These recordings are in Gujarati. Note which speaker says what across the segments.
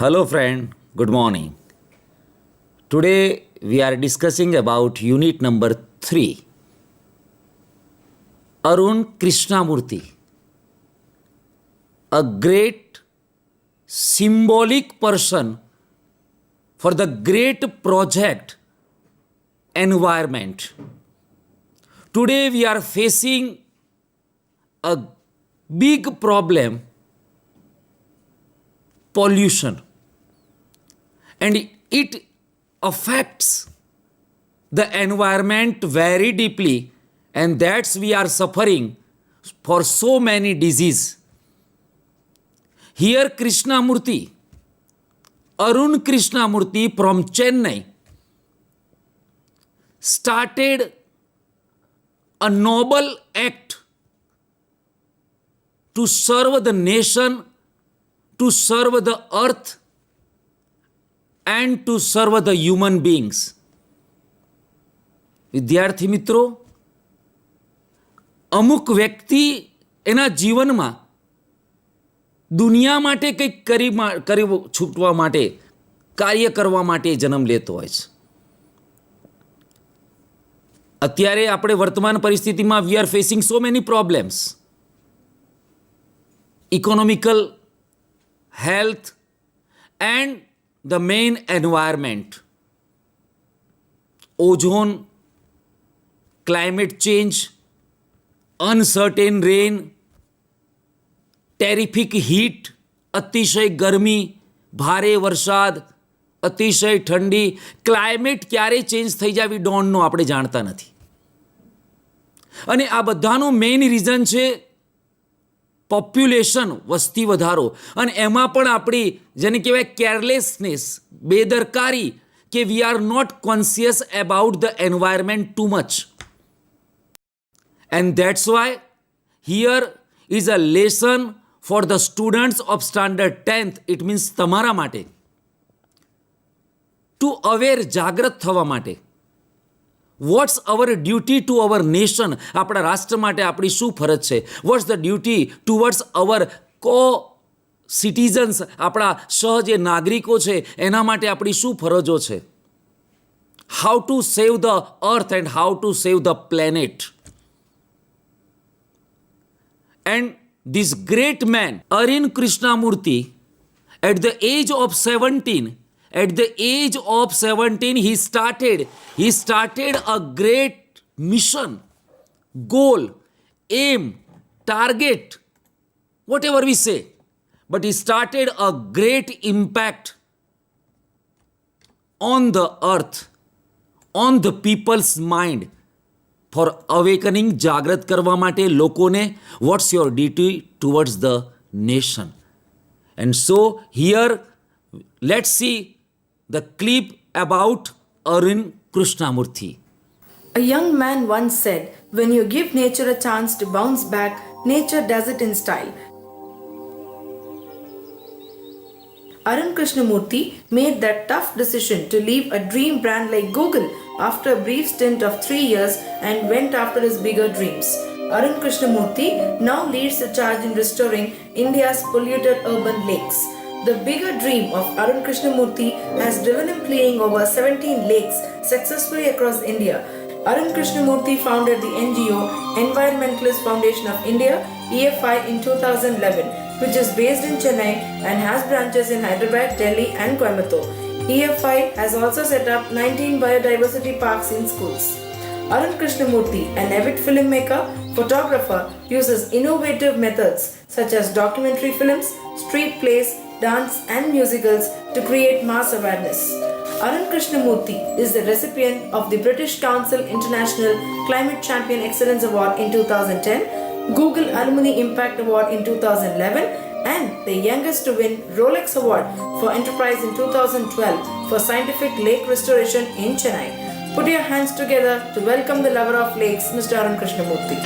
Speaker 1: Hello friend, good morning. Today we are discussing about unit number 3. Arun Krishnamurthy, a great symbolic person for the great project environment. Today we are facing a big problem, pollution, and it affects the environment very deeply, and that's we are suffering for so many diseases. Here Krishnamurthy, Arun Krishnamurthy from Chennai, started a noble act to serve the nation, to serve the earth, and to serve the human beings. વિદ્યાર્થી મિત્રો, અમુક વ્યક્તિ એના જીવનમાં દુનિયા માટે કંઈક કરી છૂટવા માટે, કાર્ય કરવા માટે જન્મ લેતો હોય છે. અત્યારે આપણે વર્તમાન પરિસ્થિતિમાં we are facing so many problems, economical, health, and the main environment. Ozone, climate change, uncertain rain, terrific heat, અતિશય ગરમી, ભારે વરસાદ, અતિશય ઠંડી. ક્લાઇમેટ ક્યારે ચેન્જ થઈ જાય વી ડોન્ટ નો, આપણે જાણતા નથી. અને આ બધાનું મેઇન રીઝન છે પોપ્યુલેશન, વસ્તી વધારો. અને એમાં પણ આપણી જેને કહેવાય કેરલેસનેસ, બેદરકારી, કે we are not conscious about the environment too much. And that's why here is a lesson for the students of standard 10th. It means તમારા માટે ટુ અવેર, જાગૃત થવા માટે. What's our duty to our nation, આપણા રાષ્ટ્ર માટે આપણી શું ફરજ છે. What's the duty towards our co citizens, આપણા સહ જે નાગરિકો છે એના માટે આપણી શું ફરજો છે. How to save the earth and how to save the planet. And this great man Arun Krishnamurthy, at the age of 17, at the age of 17, he started a great mission, goal, aim, target, whatever we say. But he started a great impact on the earth, on the people's mind, for awakening, જાગૃત કરવા માટે લોકોને. What's your duty towards the nation? And so here, let's see the clip about Arun Krishnamurthy.
Speaker 2: A young man once said, when you give nature a chance to bounce back, nature does it in style. Arun Krishnamurthy made that tough decision to leave a dream brand like Google after a brief stint of 3 years and went after his bigger dreams. Arun Krishnamurthy now leads the charge in restoring India's polluted urban lakes. The bigger dream of Arun Krishnamurthy has driven him playing over 17 lakes successfully across India. Arun Krishnamurthy founded the NGO Environmentalist Foundation of India, EFI, in 2011, which is based in Chennai and has branches in Hyderabad, Delhi and Coimbatore. EFI has also set up 19 biodiversity parks in schools. Arun Krishnamurthy, an avid filmmaker, photographer, uses innovative methods such as documentary films, street plays, dance and musicals to create mass awareness. Arun Krishnamurthy is the recipient of the British Council International Climate Champion Excellence Award in 2010, Google Alumni Impact Award in 2011, and the youngest to win Rolex Award for Enterprise in 2012 for scientific lake restoration in Chennai. Put your hands together to welcome the lover of lakes, Mr. Arun Krishnamurthy.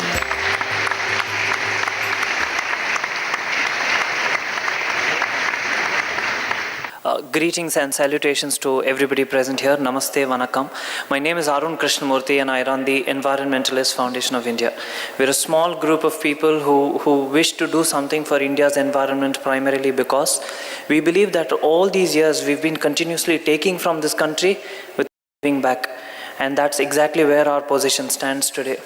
Speaker 3: Greetings and salutations to everybody present here. Namaste, Vanakkam. My name is Arun Krishnamurthy and I run the Environmentalist Foundation of India. We're a small group of people who wish to do something for India's environment primarily because we believe that all these years we've been continuously taking from this country without giving back. And that's exactly where our position stands today.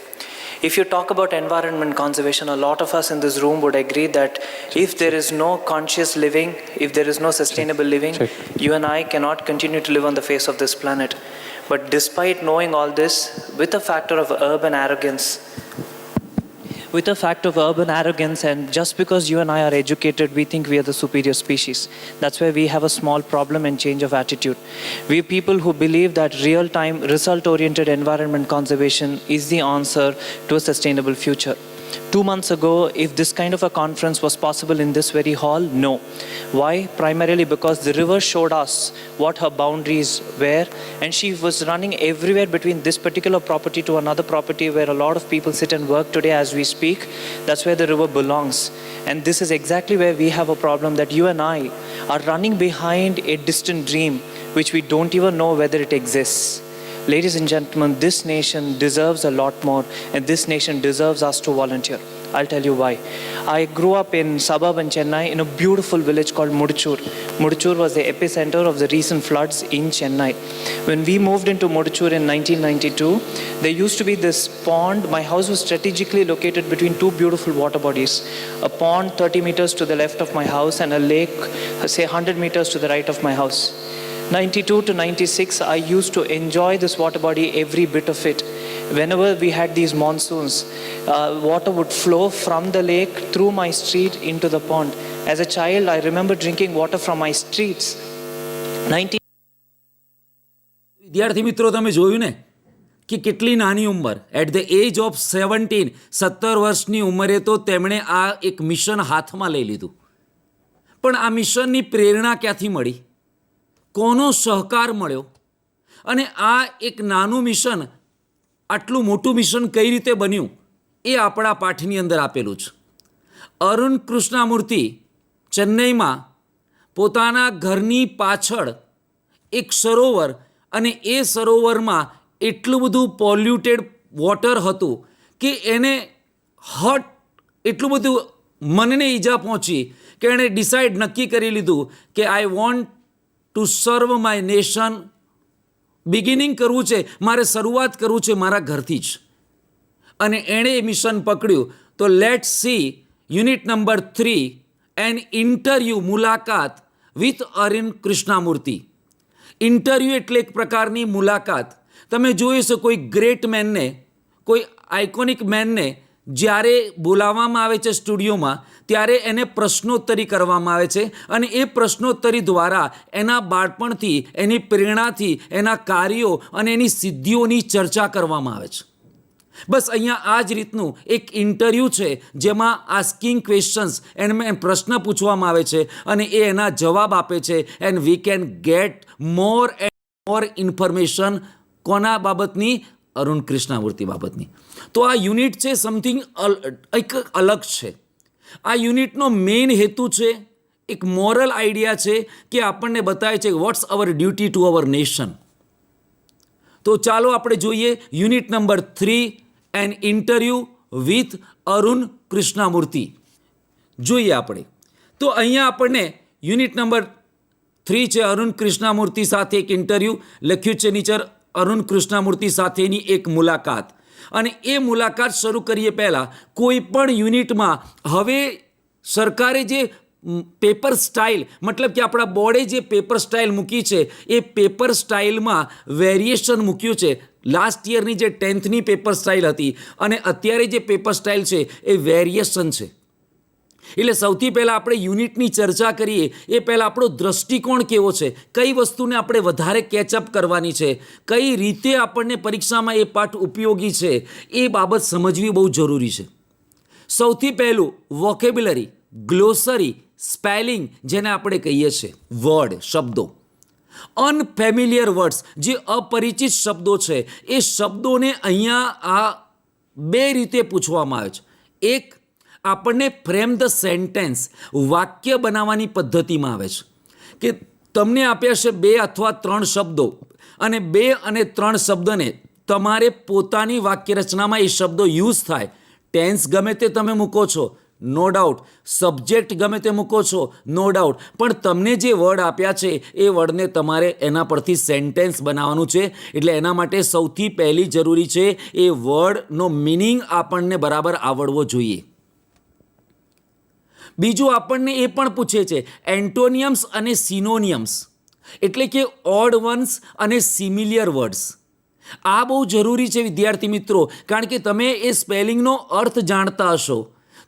Speaker 3: If you talk about environment conservation, a lot of us in this room would agree that if there is no conscious living, if there is no sustainable living, you and I cannot continue to live on the face of this planet. But despite knowing all this, with a factor of urban arrogance, and just because you and I are educated, we think we are the superior species. That's where we have a small problem and change of attitude. We are people who believe that real-time, result-oriented environment conservation is the answer to a sustainable future. 2 months ago, if this kind of a conference was possible in this very hall, no. Why? Primarily because the river showed us what her boundaries were, and she was running everywhere between this particular property to another property where a lot of people sit and work today as we speak. That's where the river belongs. And this is exactly where we have a problem, that you and I are running behind a distant dream which we don't even know whether it exists. Ladies and gentlemen, this nation deserves a lot more, and this nation deserves us to volunteer. I'll tell you why. I grew up in suburban Chennai in a beautiful village called Mudichur. Mudichur was the epicenter of the recent floods in Chennai. When we moved into Mudichur in 1992, there used to be this pond. My house was strategically located between two beautiful water bodies. A pond 30 meters to the left of my house and a lake, say 100 meters to the right of my house. 92 to 96, I used to enjoy this water body, every bit of it. Whenever we had these monsoons, water would flow from the lake through my street into the pond. As a child, I remember drinking water from my streets.
Speaker 1: વિદ્યાર્થી મિત્રો, તમે જોયું ને કે કેટલી નાની ઉંમર, એટ ધ એજ ઓફ 17, 17 વર્ષની ઉંમરે તો તેમણે આ એક મિશન હાથમાં લઈ લીધું. પણ આ મિશનની પ્રેરણા ક્યાંથી મળી, કોનો સહકાર મળ્યો, અને આ એક નાનું મિશન આટલું મોટું મિશન કઈ રીતે બન્યું, એ આપણા પાઠની અંદર આપેલું છે. અરુણ કૃષ્ણમૂર્તિ ચેન્નઈમાં પોતાના ઘરની પાછળ એક સરોવર, અને એ સરોવરમાં એટલું બધું પોલ્યુટેડ વોટર હતું કે એને એટલું બધું મનને ઈજા પહોંચી કે એણે નક્કી કરી લીધું કે આઈ વોન્ટ ટુ સર્વ માય નેશન. બિગિનિંગ કરવું છે, મારે શરૂઆત કરવું છે મારા ઘરથી જ. અને એણે એ મિશન પકડ્યું. તો let's see unit number 3, an interview, મુલાકાત વિથ અરુણ કૃષ્ણમૂર્તિ. ઇન્ટરવ્યૂ એટલે એક પ્રકારની મુલાકાત. તમે જોઈ શકો કોઈ ગ્રેટ મેનને, કોઈ આઇકોનિક મેનને જ્યારે બોલાવવામાં આવે છે સ્ટુડિયોમાં, ત્યારે એને પ્રશ્નોત્તરી કરવામાં આવે છે, અને એ પ્રશ્નોત્તરી દ્વારા એના બાળપણથી, એની પ્રેરણાથી, એના કાર્યો અને એની સિદ્ધિઓની ચર્ચા કરવામાં આવે છે. બસ અહીંયા આ જ રીતનું એક ઇન્ટરવ્યૂ છે, જેમાં આસ્કિંગ ક્વેશ્ચન્સ, એને પ્રશ્ન પૂછવામાં આવે છે અને એ એના જવાબ આપે છે. And we can get more and more information. કોના બાબતની? અરુણ કૃષ્ણમૂર્તિ બાબતની. તો આ યુનિટ છે સમથિંગ એક અલગ છે. આ યુનિટનો મેઇન હેતુ છે, એક મોરલ આઈડિયા છે કે આપણને બતાવે છે what's our duty to our nation. તો ચાલો આપણે જોઈએ unit number 3, an interview with Arun Krishnamurthy. જોઈએ આપણે. તો અહીંયા આપણને યુનિટ નંબર 3 છે, અરુણ કૃષ્ણમૂર્તિ સાથે એક ઇન્ટરવ્યૂ. લખ્યું છે નીચે, અરુણ કૃષ્ણમૂર્તિ સાથેની એક મુલાકાત. અને એ મુલાકાત શરૂ કરીએ પહેલાં, કોઈ પણ યુનિટમાં હવે સરકારે જે પેપર સ્ટાઇલ, મતલબ કે આપણા બોર્ડે જે પેપર સ્ટાઇલ મૂકી છે, એ પેપર સ્ટાઇલમાં વેરિએશન મૂક્યું છે. લાસ્ટ યરની જે 10thની પેપર સ્ટાઇલ હતી અને અત્યારે જે પેપર સ્ટાઇલ છે એ વેરિએશન છે. એટલે સૌથી પહેલાં આપણે યુનિટની ચર્ચા કરીએ એ પહેલાં આપણો દૃષ્ટિકોણ કેવો છે, કઈ વસ્તુને આપણે વધારે કેચઅપ કરવાની છે, કઈ રીતે આપણને પરીક્ષામાં એ પાઠ ઉપયોગી છે, એ બાબત સમજવી બહુ જરૂરી છે. સૌથી પહેલું વોકેબ્યુલરી, ગ્લોસરી, સ્પેલિંગ, જેને આપણે કહીએ છીએ વર્ડ, શબ્દો. અનફેમિલિયર વર્ડ્સ, જે અપરિચિત શબ્દો છે, એ શબ્દોને અહીંયા આ 2 રીતે પૂછવામાં આવે છે. એક, આપણને ફ્રેમ ધ સેન્ટેન્સ, વાક્ય બનાવવાની પદ્ધતિમાં આવે છે કે તમને આપ્યા છે 2 અથવા 3 શબ્દો, અને 2 અને 3 શબ્દને તમારે પોતાની વાક્ય રચનામાં એ શબ્દો યુઝ થાય. ટેન્સ ગમે તે તમે મૂકો છો, નો ડાઉટ. સબ્જેક્ટ ગમે તે મૂકો છો, નો ડાઉટ. પણ તમને જે વર્ડ આપ્યા છે એ વર્ડને તમારે એના પરથી સેન્ટેન્સ બનાવવાનું છે. એટલે એના માટે સૌથી પહેલી જરૂરી છે એ વર્ડનો મિનિંગ આપણને બરાબર આવડવો જોઈએ. બીજું આપણને એ પણ પૂછે છે એન્ટોનિયમ્સ અને સિનોનિયમ્સ, એટલે કે ઓડ વન્સ અને સિમિલિયર વર્ડ્સ. આ બહુ જરૂરી છે વિદ્યાર્થી મિત્રો, કારણ કે તમે એ સ્પેલિંગનો અર્થ જાણતા હશો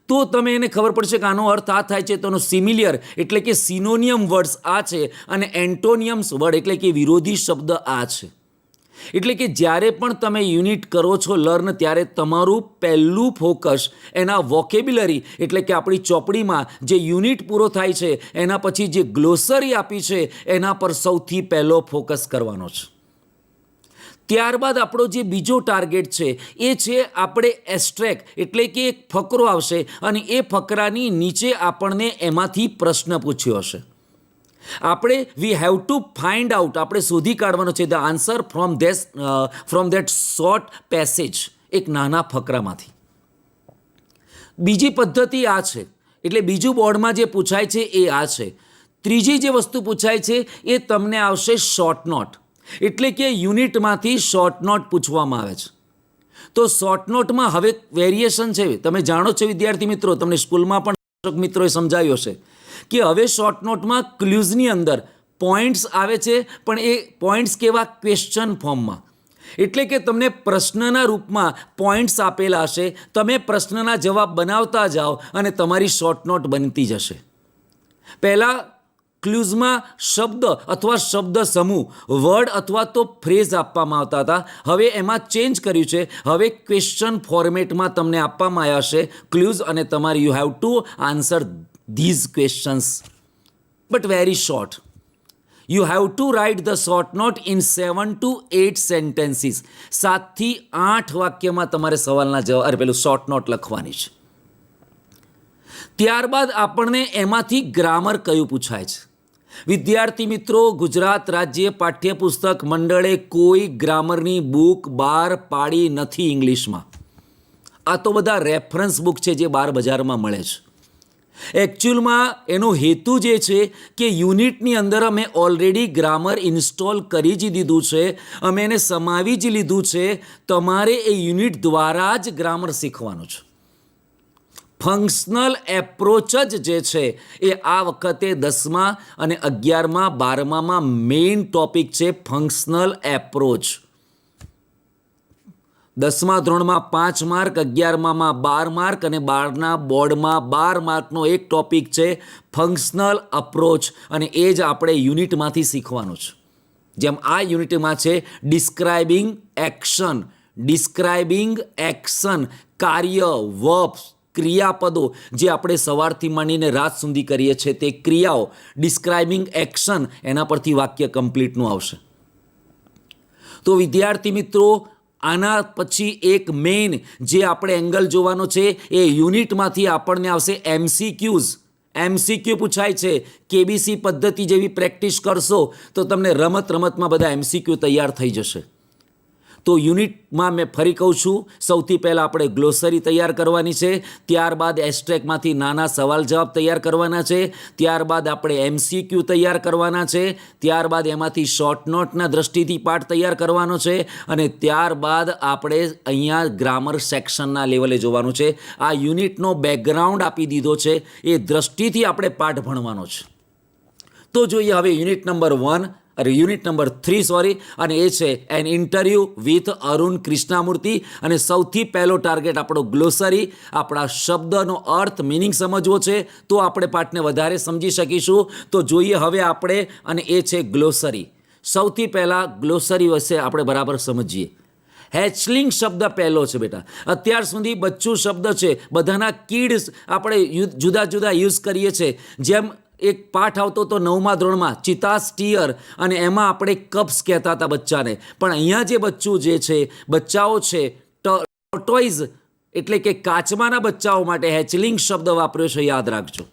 Speaker 1: તો તમે એને ખબર પડશે કે આનો અર્થ આ થાય છે, તો એનો સિમિલિયર એટલે કે સિનોનિયમ વર્ડ્સ આ છે, અને એન્ટોનિયમ્સ વર્ડ એટલે કે વિરોધી શબ્દ આ છે. એટલે કે જ્યારે પણ તમે યુનિટ કરો છો લર્ન, ત્યારે તમારું પહેલું ફોકસ એના વોકેબ્યુલરી એટલે કે આપણી ચોપડીમાં જે યુનિટ પૂરો થાય છે એના પછી જે ગ્લોસરી આપી છે એના પર સૌથી પહેલો ફોકસ કરવાનો છે. ત્યારબાદ આપણો જે બીજો ટાર્ગેટ છે એ છે આપણે એસ્ટ્રેક એટલે કે એક ફકરો આવશે, અને એ ફકરાની નીચે આપણને એમાંથી પ્રશ્ન પૂછ્યો હશે. આપણે we have to find out, આપણે શોધી કાઢવાનો છે the answer from that short passage, એક નાના ફકરામાંથી. બીજી પદ્ધતિ આ છે, એટલે બીજું બોર્ડમાં જે પૂછાય છે એ આ છે. ત્રીજી જે વસ્તુ પૂછાય છે એ તમને આવશે શોર્ટ નોટ, એટલે કે યુનિટમાંથી શોર્ટ નોટ પૂછવામાં આવે છે. તો શોર્ટ નોટમાં હવે વેરિએશન છે, તમે જાણો છો વિદ્યાર્થી મિત્રો, તમને સ્કૂલમાં પણ મિત્રોએ સમજાવ્યું હશે કે હવે શોર્ટ નોટમાં ક્લ્યુઝની અંદર પોઈન્ટ્સ આવે છે, પણ એ પોઈન્ટ્સ કેવા ક્વેશ્ચન ફોર્મમાં, એટલે કે તમને પ્રશ્નના રૂપમાં પોઈન્ટ્સ આપેલા હશે, તમે પ્રશ્નના જવાબ બનાવતા જાઓ અને તમારી શોર્ટ નોટ બનતી જશે. પહેલાં ક્લ્યુઝમાં શબ્દ અથવા શબ્દ સમૂહ, વર્ડ અથવા તો ફ્રેઝ આપવામાં આવતા હતા. હવે એમાં ચેન્જ કર્યું છે, હવે ક્વેશ્ચન ફોર્મેટમાં તમને આપવામાં આવ્યા છે ક્લ્યુઝ, અને તમારે you have to answer these questions, but very short. You have to write the short note in 7 to 8 sentences. 7 થી 8 વાક્યમાં તમારે સવાલના જવાબ પેલું શોર્ટ નોટ લખવાની છે. ત્યારબાદ આપણને એમાંથી ગ્રામર કયું પૂછાય છે. વિદ્યાર્થી મિત્રો, ગુજરાત રાજ્ય પાઠ્યપુસ્તક મંડળે કોઈ ગ્રામરની બુક બહાર પાડી નથી ઇંગ્લિશમાં. આ તો બધા રેફરન્સ બુક છે જે બહાર બજારમાં મળે છે. એકચ્યુઅલમાં એનો હેતુ જે છે કે યુનિટની અંદર અમે ઓલરેડી ગ્રામર ઇન્સ્ટોલ કરી જ દીધું છે, અમે એને સમાવી જ લીધું છે. તમારે એ યુનિટ દ્વારા જ ગ્રામર શીખવાનું છે. ફંક્શનલ એપ્રોચ જ જે છે એ આ વખતે 10મા અને 11મા 12મામાં મેઇન ટોપિક છે, ફંક્શનલ એપ્રોચ. 10મા ધોરણમાં 5 માર્ક, 11મામાં 12 માર્ક, અને 12ના બોર્ડમાં 12 માર્કનો એક ટોપિક છે ફંક્શનલ અપ્રોચ, અને એ જ આપણે યુનિટમાંથી શીખવાનું છે. જેમ આ યુનિટમાં છે ડિસ્ક્રાઇબિંગ એક્શન, કાર્ય, વર્બ્સ, ક્રિયાપદો જે આપણે સવારથી માંડીને રાત સુધી કરીએ છીએ તે ક્રિયાઓ, ડિસ્ક્રાઇબિંગ એક્શન, એના પરથી વાક્ય કમ્પ્લીટનું આવશે. તો વિદ્યાર્થી મિત્રો, આના પછી એક મેઇન જે આપણે એંગલ જોવાનો છે એ યુનિટમાંથી આપણને આવશે એમસીક્યુ પૂછાય છે. કેબીસી પદ્ધતિ જેવી પ્રેક્ટિસ કરશો તો તમને રમતમાં બધા એમસીક્યુ તૈયાર થઈ જશે. તો યુનિટમાં મેં ફરી કહું છું, સૌથી પહેલાં આપણે ગ્લોસરી તૈયાર કરવાની છે, ત્યારબાદ એસ્ટ્રેકમાંથી નાના સવાલ જવાબ તૈયાર કરવાના છે, ત્યારબાદ આપણે એમસીક્યુ તૈયાર કરવાના છે, ત્યારબાદ એમાંથી શોર્ટ નોટના દ્રષ્ટિથી પાઠ તૈયાર કરવાનો છે, અને ત્યારબાદ આપણે અહીંયા ગ્રામર સેક્શનના લેવલે જોવાનું છે. આ યુનિટનો બેકગ્રાઉન્ડ આપી દીધો છે, એ દ્રષ્ટિથી આપણે પાઠ ભણવાનો છે. તો જોઈએ હવે યુનિટ નંબર 3, અને એ છે N interview with Arun Krishnamurti. અને સૌથી પહેલો ટાર્ગેટ આપણો ગ્લોસરી, આપણા શબ્દનો અર્થ, મિનિંગ સમજવો છે, તો આપણે પાઠને વધારે સમજી શકીશું. તો જોઈએ હવે આપણે, અને એ છે ગ્લોસરી. સૌથી પહેલાં ગ્લોસરી વિશે આપણે બરાબર સમજીએ. હેચલિંગ શબ્દ પહેલો છે બેટા. અત્યાર સુધી બચ્ચું શબ્દ છે, બધાના કિડ્સ આપણે જુદા જુદા યુઝ કરીએ છીએ. જેમ એક પાઠ આવતો હતો 9મા ધોરણમાં, ચિતાસ ટીયર, અને એમાં આપણે કપ્સ કહેતા હતા બચ્ચાને. પણ અહીંયા જે બચ્ચાઓ છે ટોર્ટોઇઝ એટલે કે કાચબાના બચ્ચાઓ માટે હેચલિંગ શબ્દ વાપર્યો છે, યાદ રાખજો.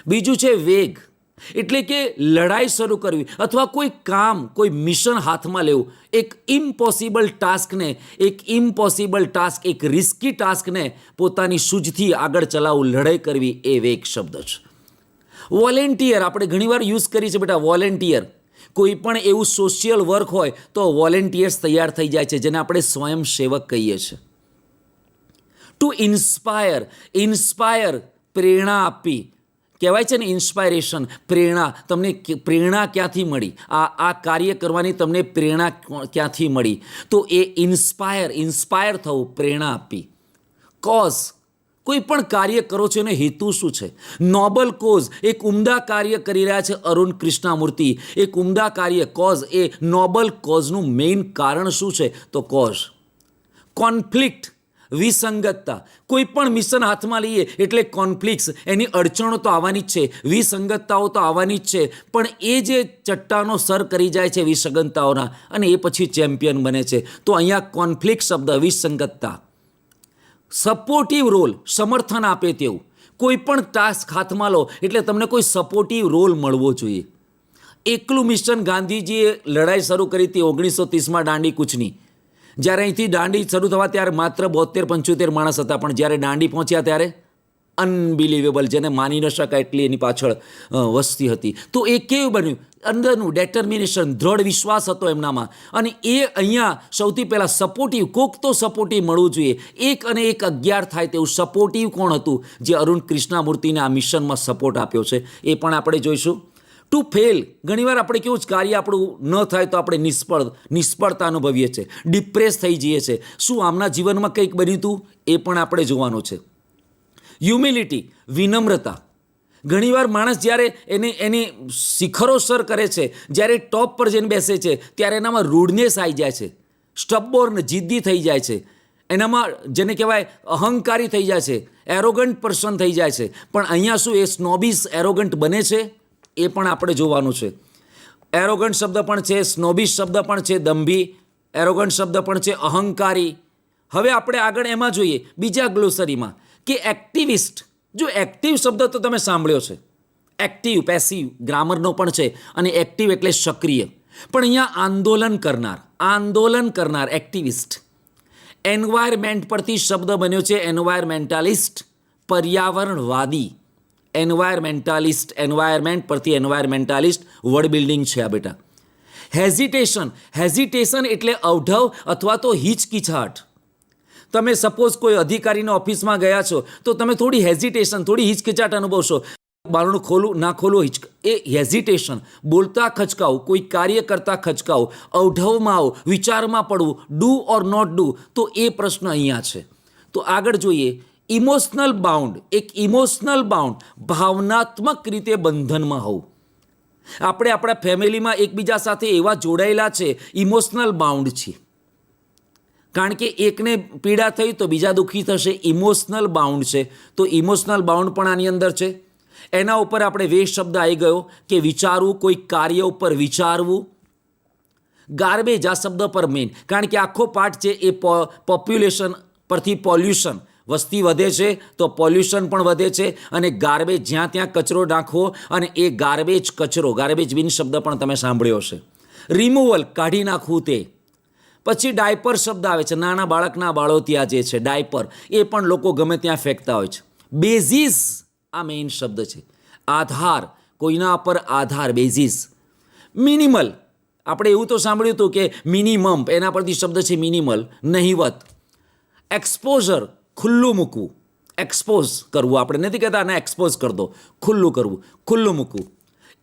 Speaker 1: બીજું છે વેગ. એટલે કે લડાઈ શરૂ કરવી અથવા કોઈ કામ, કોઈ મિશન હાથમાં લેવું, એક ઇમ્પોસિબલ ટાસ્ક, એક રિસ્કી ટાસ્કને પોતાની સૂઝથી આગળ ચલાવવું, લડાઈ કરવી, એ વેગ શબ્દ છે. વોલેન્ટિયર આપણે ઘણીવાર યુઝ કરી છે બેટા. વોલેન્ટિયર કોઈ પણ એવું સોશિયલ વર્ક હોય તો વોલેન્ટિયર્સ તૈયાર થઈ જાય છે, જેને આપણે સ્વયંસેવક કહીએ છીએ. ટુ ઇન્સ્પાયર પ્રેરણા આપવી કહેવાય છે ને. ઇન્સ્પાયરેશન, પ્રેરણા. તમને પ્રેરણા ક્યાંથી મળી? આ કાર્ય કરવાની તમને પ્રેરણા ક્યાંથી મળી? તો એ ઇન્સ્પાયર થવું, પ્રેરણા આપવી. કોઝ, કોઈ પણ કાર્ય કરો છો એનો હેતુ શું છે? નોબલ કોઝ, એક ઉમદા કાર્ય કરી રહ્યા છે અરુણ કૃષ્ણમૂર્તિ. એક ઉમદા કાર્ય, કોઝ, એ નોબલ કોઝનું મેઇન કારણ શું છે? તો કોઝ. કોન્ફ્લિક્ટ, વિસંગતતા. કોઈ પણ મિશન હાથમાં લઈએ એટલે કોન્ફ્લિક્ટ્સ, એની અડચણો તો આવવાની જ છે, વિસંગતતાઓ તો આવવાની જ છે, પણ એ જે ચટ્ટાનો સર કરી જાય છે વિસંગતતાઓના, અને એ પછી ચેમ્પિયન બને છે. તો અહીંયા કોન્ફ્લિક્ટ શબ્દ, વિસંગતતા. સપોર્ટિવ રોલ, સમર્થન આપે તેવું. કોઈ પણ ટાસ્ક હાથમાં લો એટલે તમને કોઈ સપોર્ટિવ રોલ મળવો જોઈએ. એકલું મિશન ગાંધીજીએ લડાઈ શરૂ કરી હતી 1930માં દાંડી કૂચની. જ્યારે અહીંથી દાંડી શરૂ થવા ત્યારે માત્ર 72-75 માણસ હતા, પણ જ્યારે દાંડી પહોંચ્યા ત્યારે અનબિલિવેબલ, જેને માની ન શકાય એટલી એની પાછળ વસ્તી હતી. તો એ કેવું બન્યું? અંદરનું ડેટર્મિનેશન, દ્રઢ વિશ્વાસ હતો એમનામાં. અને એ અહીંયા સૌથી પહેલાં સપોર્ટિવ, કોક તો સપોર્ટિવ મળવું જોઈએ. 1 અને 1 11 થાય તેવું સપોર્ટિવ કોણ હતું જે અરુણ કૃષ્ણમૂર્તિને આ મિશનમાં સપોર્ટ આપ્યો છે, એ પણ આપણે જોઈશું. ટુ ફેલ, ઘણીવાર આપણે કેવું જ કાર્ય આપણું ન થાય તો આપણે નિષ્ફળતા અનુભવીએ છીએ, ડિપ્રેસ થઈ જઈએ છીએ. શું આમના જીવનમાં કંઈક બન્યું હતું? એ પણ આપણે જોવાનું છે. હ્યુમિલિટી, વિનમ્રતા. ઘણીવાર માણસ જ્યારે એની શિખરો સર કરે છે, જ્યારે ટોપ પર જઈને બેસે છે, ત્યારે એનામાં રૂડનેસ આવી જાય છે, સ્ટબોર્ન, જિદ્દી થઈ જાય છે, એનામાં જેને કહેવાય અહંકારી થઈ જાય છે, એરોગન્ટ પર્સન થઈ જાય છે. પણ અહીંયા શું એ સ્નોબિશ એરોગન્ટ બને છે? એ પણ આપણે જોવાનું છે. એરોગન્ટ શબ્દ પણ છે, સ્નોબિશ શબ્દ પણ છે, દંભી. એરોગન્ટ શબ્દ પણ છે, અહંકારી. હવે આપણે આગળ એમાં જોઈએ બીજા ગ્લોસરીમાં કે એક્ટિવિસ્ટ. જો એક્ટિવ શબ્દ તો તમે સાંભળ્યો છે, એક્ટિવ, પેસિવ ગ્રામરનો પણ છે, અને એક્ટિવ એટલે સક્રિય. પણ અહીંયા આંદોલન કરનાર એક્ટિવિસ્ટ. એન્વાયરમેન્ટ પરથી શબ્દ બન્યો છે એન્વાયરમેન્ટાલિસ્ટ, પર્યાવરણવાદી. એન્વાયરમેન્ટ પરથી એન્વાયરમેન્ટાલિસ્ટ, વર્ડ બિલ્ડિંગ છે આ બેટા. હેઝિટેશન એટલે અવઢવ અથવા તો હિચકિચાહટ. તમે સપોઝ કોઈ અધિકારીના ઓફિસમાં ગયા છો તો તમે થોડી હેઝિટેશન, થોડી હિચકિચાટ અનુભવશો. બારણું ખોલું ના ખોલું, એ હેઝિટેશન. બોલતા ખચકાવું, કોઈ કાર્ય કરતા ખચકાવું, અવઢવમાં આવો, વિચારમાં પડવું, ડુ ઓર નોટ ડુ. તો એ પ્રશ્ન અહીંયા છે. તો આગળ જોઈએ. ઇમોશનલ બાઉન્ડ, એક ઇમોશનલ બાઉન્ડ, ભાવનાત્મક રીતે બંધનમાં હોવું. આપણે આપણા ફેમિલીમાં એકબીજા સાથે એવા જોડાયેલા છે, ઇમોશનલ બાઉન્ડ છે. કારણ કે એકને પીડા થઈ તો બીજા દુઃખી થશે, ઇમોશનલ બાઉન્ડ છે. તો ઇમોશનલ બાઉન્ડ પણ આની અંદર છે. એના ઉપર આપણે વેસ્ટ શબ્દ આવી ગયો કે વિચારવું, કોઈ કાર્ય ઉપર વિચારવું. ગાર્બેજ આ શબ્દ પર મેઇન, કારણ કે આખો પાઠ છે એ પોપ્યુલેશન પરથી પોલ્યુશન. વસ્તી વધે છે તો પોલ્યુશન પણ વધે છે, અને ગાર્બેજ, જ્યાં ત્યાં કચરો નાખવો, અને એ કચરો, ગાર્બેજ બિન શબ્દ પણ તમે સાંભળ્યો હશે. રિમૂવલ, કાઢી નાખવું તે. પછી ડાયપર શબ્દ આવે છે, નાના બાળકના બાળોતિયા જે છે ડાયપર, એ પણ લોકો ગમે ત્યાં ફેંકતા હોય છે. બેઝિસ આ મેઇન શબ્દ છે, આધાર, કોઈના પર આધાર, બેઝિસ. મિનિમલ, આપણે એવું તો સાંભળ્યું હતું કે મિનિમમ, એના પરથી શબ્દ છે મિનિમલ, નહિવત. એક્સપોઝર, ખુલ્લું મૂકવું, એક્સપોઝ કરવું. આપણે નથી કહેતા આને એક્સપોઝ કરી દો, ખુલ્લું કરવું, ખુલ્લું મૂકવું.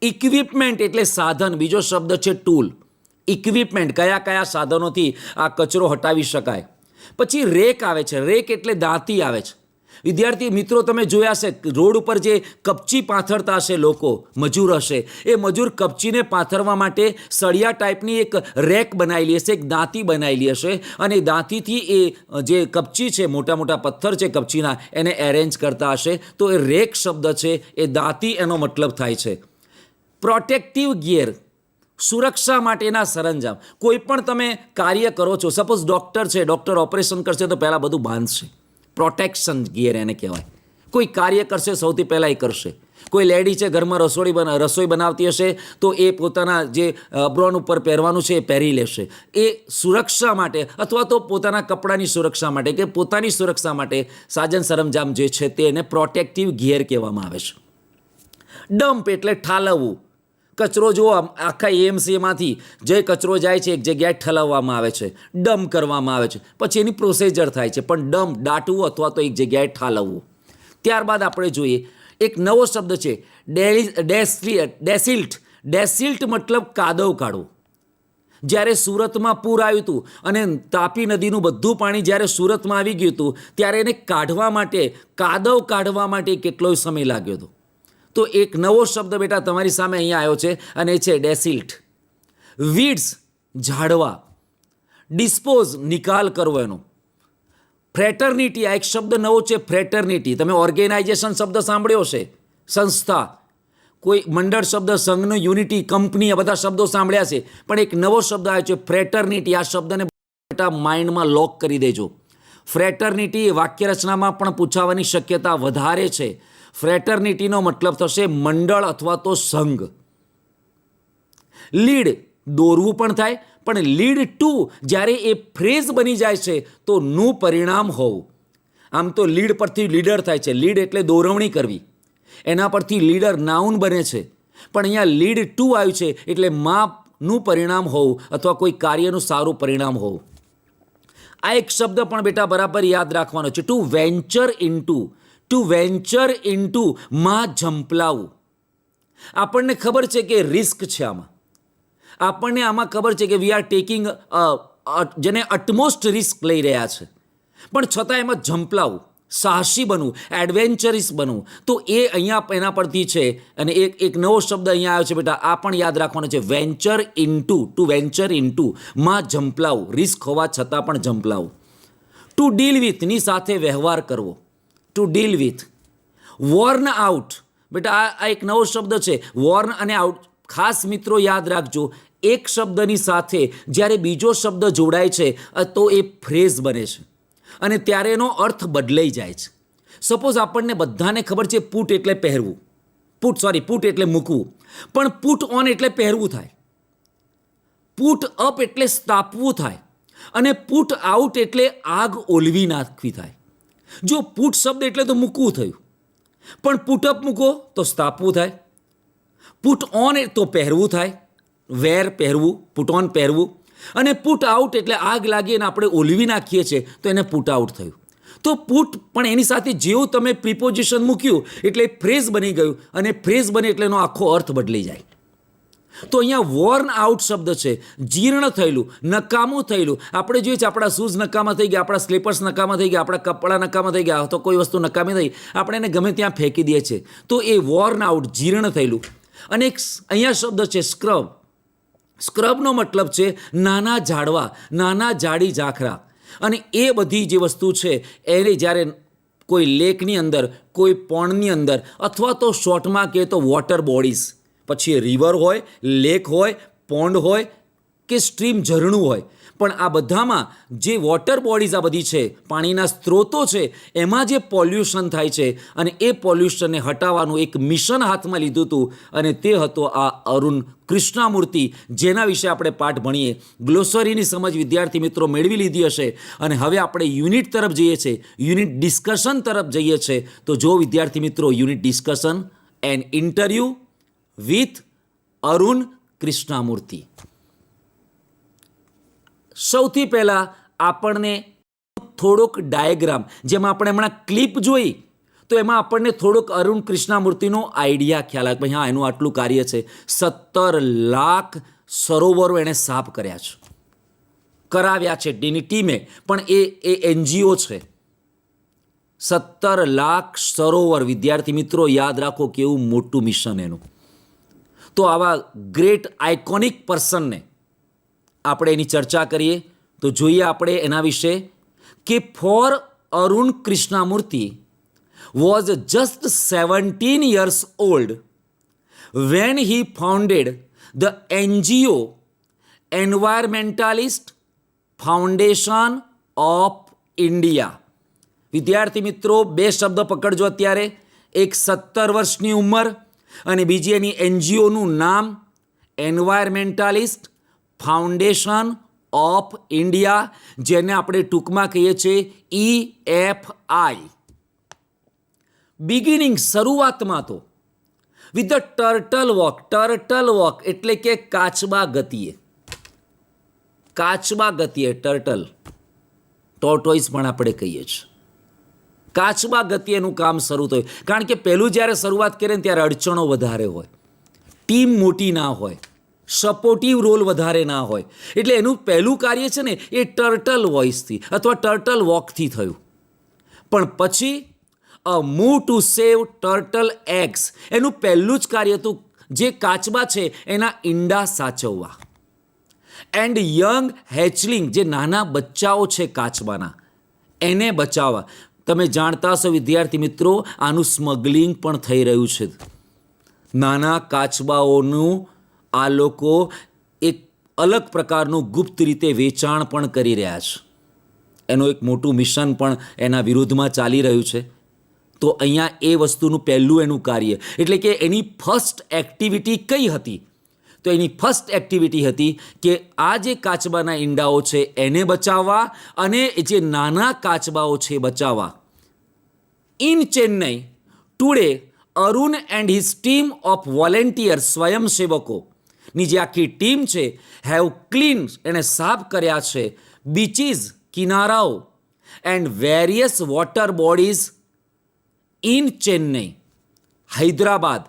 Speaker 1: ઇક્વિપમેન્ટ એટલે સાધન, બીજો શબ્દ છે ટૂલ. ઇક્વિપમેન્ટ, કયા સાધનોથી આ કચરો હટાવી શકાય. પછી રેક આવે છે, રેક એટલે દાંતી આવે છે. વિદ્યાર્થી મિત્રો તમે જોયા હશે રોડ ઉપર જે કપચી પાથરતા હશે લોકો, મજૂર હશે, એ મજૂર કપચીને પાથરવા માટે સળિયા ટાઈપની એક રેક બનાવેલી હશે, એક દાંતી બનાવેલી હશે, અને દાંતીથી એ જે કપચી છે, મોટા મોટા પથ્થર છે કપચીના, એને એરેન્જ કરતા હશે. તો એ રેક શબ્દ છે એ દાંતી એનો મતલબ થાય છે. પ્રોટેક્ટિવ ગિયર, સુરક્ષા માટેના સરંજામ. કોઈ પણ તમે કાર્ય કરો છો, સપોઝ ડૉક્ટર છે, ડૉક્ટર ઓપરેશન કરશે તો પહેલાં બધું બાંધશે, પ્રોટેક્શન ગિયર એને કહેવાય. કોઈ કાર્ય કરશે સૌથી પહેલાં એ કરશે. કોઈ લેડી છે ઘરમાં રસોઈ બનાવતી હશે તો એ પોતાના જે અબ્રોન ઉપર પહેરવાનું છે એ પહેરી લેશે. એ સુરક્ષા માટે અથવા તો પોતાના કપડાની સુરક્ષા માટે કે પોતાની સુરક્ષા માટે સાજન સરંજામ જે છે તેને પ્રોટેક્ટિવ ગિયર કહેવામાં આવે છે. ડમ્પ એટલે ઠાલવવું. કચરો જુઓ, આખા એએમસીમાંથી જે કચરો જાય છે એક જગ્યાએ ઠલવવામાં આવે છે, ડમ્પ કરવામાં આવે છે, પછી એની પ્રોસિજર થાય છે, પણ ડમ્પ દાટવું અથવા તો એક જગ્યાએ ઠાલવવું. ત્યારબાદ આપણે જોઈએ એક નવો શબ્દ છે ડેસિલ્ટ. ડેસિલ્ટ મતલબ કાદવ કાઢવું. જ્યારે સુરતમાં પૂર આવ્યું હતું અને તાપી નદીનું બધું પાણી જ્યારે સુરતમાં આવી ગયું હતું ત્યારે એને કાઢવા માટે, કાદવ કાઢવા માટે કેટલો સમય લાગ્યો હતો. તો એક નવો શબ્દ બેટા તમારી સામે અહીંયા આવ્યો છે અને એ છે ડેસિલ્ટ. વીડ્સ ઝાડવા. ડિસ્પોઝ નિકાલ કરવો એનો. ફ્રેટર્નિટી, આ એક શબ્દ નવો છે ફ્રેટર્નિટી. તમે ઓર્ગેનાઇઝેશન શબ્દ સાંભળ્યો છે, સંસ્થા, કોઈ મંડળ શબ્દ, સંઘનું યુનિટી, કંપની, આ બધા શબ્દો સાંભળ્યા છે, પણ એક નવો શબ્દ આવ્યો છે ફ્રેટર્નિટી. આ શબ્દને બેટા માઇન્ડમાં લોક કરી દેજો. ફ્રેટર્નિટી વાક્ય રચનામાં પણ પૂછાવાની શક્યતા વધારે છે. ફ્રેટર્નિટીનો મતલબ થશે મંડળ અથવા તો સંઘ. લીડ દોરવું પણ થાય, પણ લીડ ટુ જ્યારે એ ફ્રેઝ બની જાય છે તો નું પરિણામ હોવું. આમ તો લીડ પરથી લીડર થાય છે. લીડ એટલે દોરવણી કરવી, એના પરથી લીડર નાઉન બને છે, પણ અહીંયા લીડ ટુ આવ્યું છે એટલે નું પરિણામ હોવું અથવા કોઈ કાર્યનું સારું પરિણામ હોવું. આ એક શબ્દ પણ બેટા બરાબર યાદ રાખવાનો છે. To venture into. To venture into માં ઝંપલાવું. આપણને ખબર છે કે રિસ્ક છે આમાં. આપણને આમાં ખબર છે કે વી આર ટેકિંગ, જેને અટમોસ્ટ રિસ્ક લઈ રહ્યા છે, પણ છતાં એમાં ઝંપલાવું, સાહસી બનવું, એડવેન્ચરિસ બનવું. તો એ અહીંયા એના પરથી છે. અને એક નવો શબ્દ અહીંયા આવ્યો છે બેટા, આ પણ યાદ રાખવાનો છે. Venture into. To venture into માં ઝંપલાવું, રિસ્ક હોવા છતાં પણ ઝંપલાવું. ટુ ડીલ વિથ ની સાથે વ્યવહાર કરવો. To deal with. Warne out. બેટા આ એક નવો શબ્દ છે, વોર્ન અને આઉટ. ખાસ મિત્રો યાદ રાખજો, એક શબ્દની સાથે જ્યારે બીજો શબ્દ જોડાય છે તો એ ફ્રેઝ બને છે અને ત્યારે એનો અર્થ બદલાઈ જાય છે. સપોઝ આપણને બધાને ખબર છે પુટ એટલે પહેરવું, પુટ એટલે મૂકવું, પણ પુટ ઓન એટલે પહેરવું થાય, પુટ અપ એટલે સ્થાપવું થાય, અને પુટ આઉટ એટલે આગ ઓલવી નાખવી થાય. જો પુટ શબ્દ એટલે તો મૂકવું થયું, પણ પુટ અપ મૂકો તો સ્થાપવું થાય, પુટ ઓન તો પહેરવું થાય, વેર પહેરવું, પુટ ઓન પહેરવું, અને પુટ આઉટ એટલે આગ લાગી અને આપણે ઓલવી નાખીએ છીએ તો એને પુટ આઉટ થયું. તો પુટ પણ એની સાથે જેવું તમે પ્રિપોઝિશન મૂક્યું એટલે ફ્રેઝ બની ગયું, અને ફ્રેઝ બને એટલે એનો આખો અર્થ બદલાઈ જાય. તો અહીંયા વોર્ન આઉટ શબ્દ છે, જીર્ણ થયેલું, નકામું થયેલું. આપણે જોઈએ છે આપણા શૂઝ નકામા થઈ ગયા, આપણા સ્લીપર્સ નકામા થઈ ગયા, આપણા કપડાં નકામા થઈ ગયા, તો કોઈ વસ્તુ નકામી થઈ, આપણે એને ગમે ત્યાં ફેંકી દઈએ છીએ. તો એ વોર્ન આઉટ, જીર્ણ થયેલું. અને એક અહીંયા શબ્દ છે સ્ક્રબ. સ્ક્રબનો મતલબ છે નાના ઝાડવા, નાના ઝાડી ઝાખરા. અને એ બધી જે વસ્તુ છે એને જ્યારે કોઈ લેકની અંદર, કોઈ પોન્ડની અંદર, અથવા તો શોર્ટમાં કહે તો વોટર બોડીઝ, પછી રિવર હોય, લેક હોય, પોન્ડ હોય કે સ્ટ્રીમ, ઝરણું હોય, પણ આ બધામાં જે વોટર બોડીઝ આ બધી છે, પાણીના સ્ત્રોતો છે, એમાં જે પોલ્યુશન થાય છે અને એ પોલ્યુશનને હટાવવાનું એક મિશન હાથમાં લીધું હતું, અને તે હતો આ અરુણ કૃષ્ણામૂર્તિ, જેના વિશે આપણે પાઠ ભણીએ. ગ્લોસરીની સમજ વિદ્યાર્થી મિત્રો મેળવી લીધી હશે, અને હવે આપણે યુનિટ તરફ જઈએ છીએ, યુનિટ ડિસ્કશન તરફ જઈએ છીએ. તો જો વિદ્યાર્થી મિત્રો, unit discussion and interview with Arun Krishnamurthy. સૌથી પહેલાં આપણને થોડોક ડાયાગ્રામ, જેમાં આપણે હમણાં ક્લિપ જોઈ તો એમાં આપણને થોડોક અરુણ કૃષ્ણામૂર્તિનો આઈડિયા ખ્યાલ આવે. હા, એનું આટલું કાર્ય છે. 17 લાખ સરોવરો એણે સાફ કર્યા છે, કરાવ્યા છે એની ટીમે, પણ એ NGO છે. 17 લાખ સરોવર. વિદ્યાર્થી મિત્રો યાદ રાખો કેવું મોટું મિશન એનું. તો આવા ગ્રેટ આઇકોનિક પર્સનને આપણે એની ચર્ચા કરીએ. તો જોઈએ આપણે એના વિશે કે for Arun Krishnamurthy was just 17 years old when he founded the NGO Environmentalist Foundation of India. વિદ્યાર્થી મિત્રો, બે શબ્દ પકડજો અત્યારે. એક 17 વર્ષની ઉંમર અને બીજી એની એનજીઓનું નામ એન્વાયરમેન્ટાલિસ્ટ ફાઉન્ડેશન ઓફ ઇન્ડિયા, જેને આપણે ટૂંકમાં કહીએ છીએ EFI. બિગિનિંગ શરૂઆતમાં તો વિથ ધ ટર્ટલ વોક એટલે કે કાચબા ગતિએ ટર્ટલ, ટોર્ટોઇસ પણ આપણે કહીએ છીએ. કાચબા ગતિએ એનું કામ શરૂ થયું, કારણ કે પહેલું જ્યારે શરૂઆત કરે ને ત્યારે અડચણો વધારે હોય, ટીમ મોટી ના હોય, સપોર્ટિવ રોલ વધારે ના હોય, એટલે એનું પહેલું કાર્ય છે ને એ ટર્ટલ વોઇસથી અથવા ટર્ટલ વોકથી થયું. પણ પછી અ move to save turtle eggs, એનું પહેલું જ કાર્ય હતું જે કાચબા છે એના ઈંડા સાચવવા. એન્ડ યંગ હેચલિંગ, જે નાના બચ્ચાઓ છે કાચબાના, એને બચાવવા. તમે જાણતા હશો વિદ્યાર્થી મિત્રો, આનું સ્મગલિંગ પણ થઈ રહ્યું છે. નાના કાચબાઓનું આ લોકો એક અલગ પ્રકારનું ગુપ્ત રીતે વેચાણ પણ કરી રહ્યા છે. એનું એક મોટું મિશન પણ એના વિરુદ્ધમાં ચાલી રહ્યું છે. તો અહીંયા એ વસ્તુનું પહેલું એનું કાર્ય, એટલે કે એની ફર્સ્ટ એક્ટિવિટી કઈ હતી? તો એની ફર્સ્ટ એક્ટિવિટી હતી કે આ જે કાચબાના ઈંડાઓ છે એને બચાવવા અને જે નાના કાચબાઓ છે બચાવવા. In Chennai today Arun and his team of volunteer, સ્વયંસેવકોની જે આખી ટીમ છે, હેવ ક્લીન, એણે સાફ કર્યા છે બીચીસ, કિનારાઓ, and various water bodies in Chennai, Hyderabad,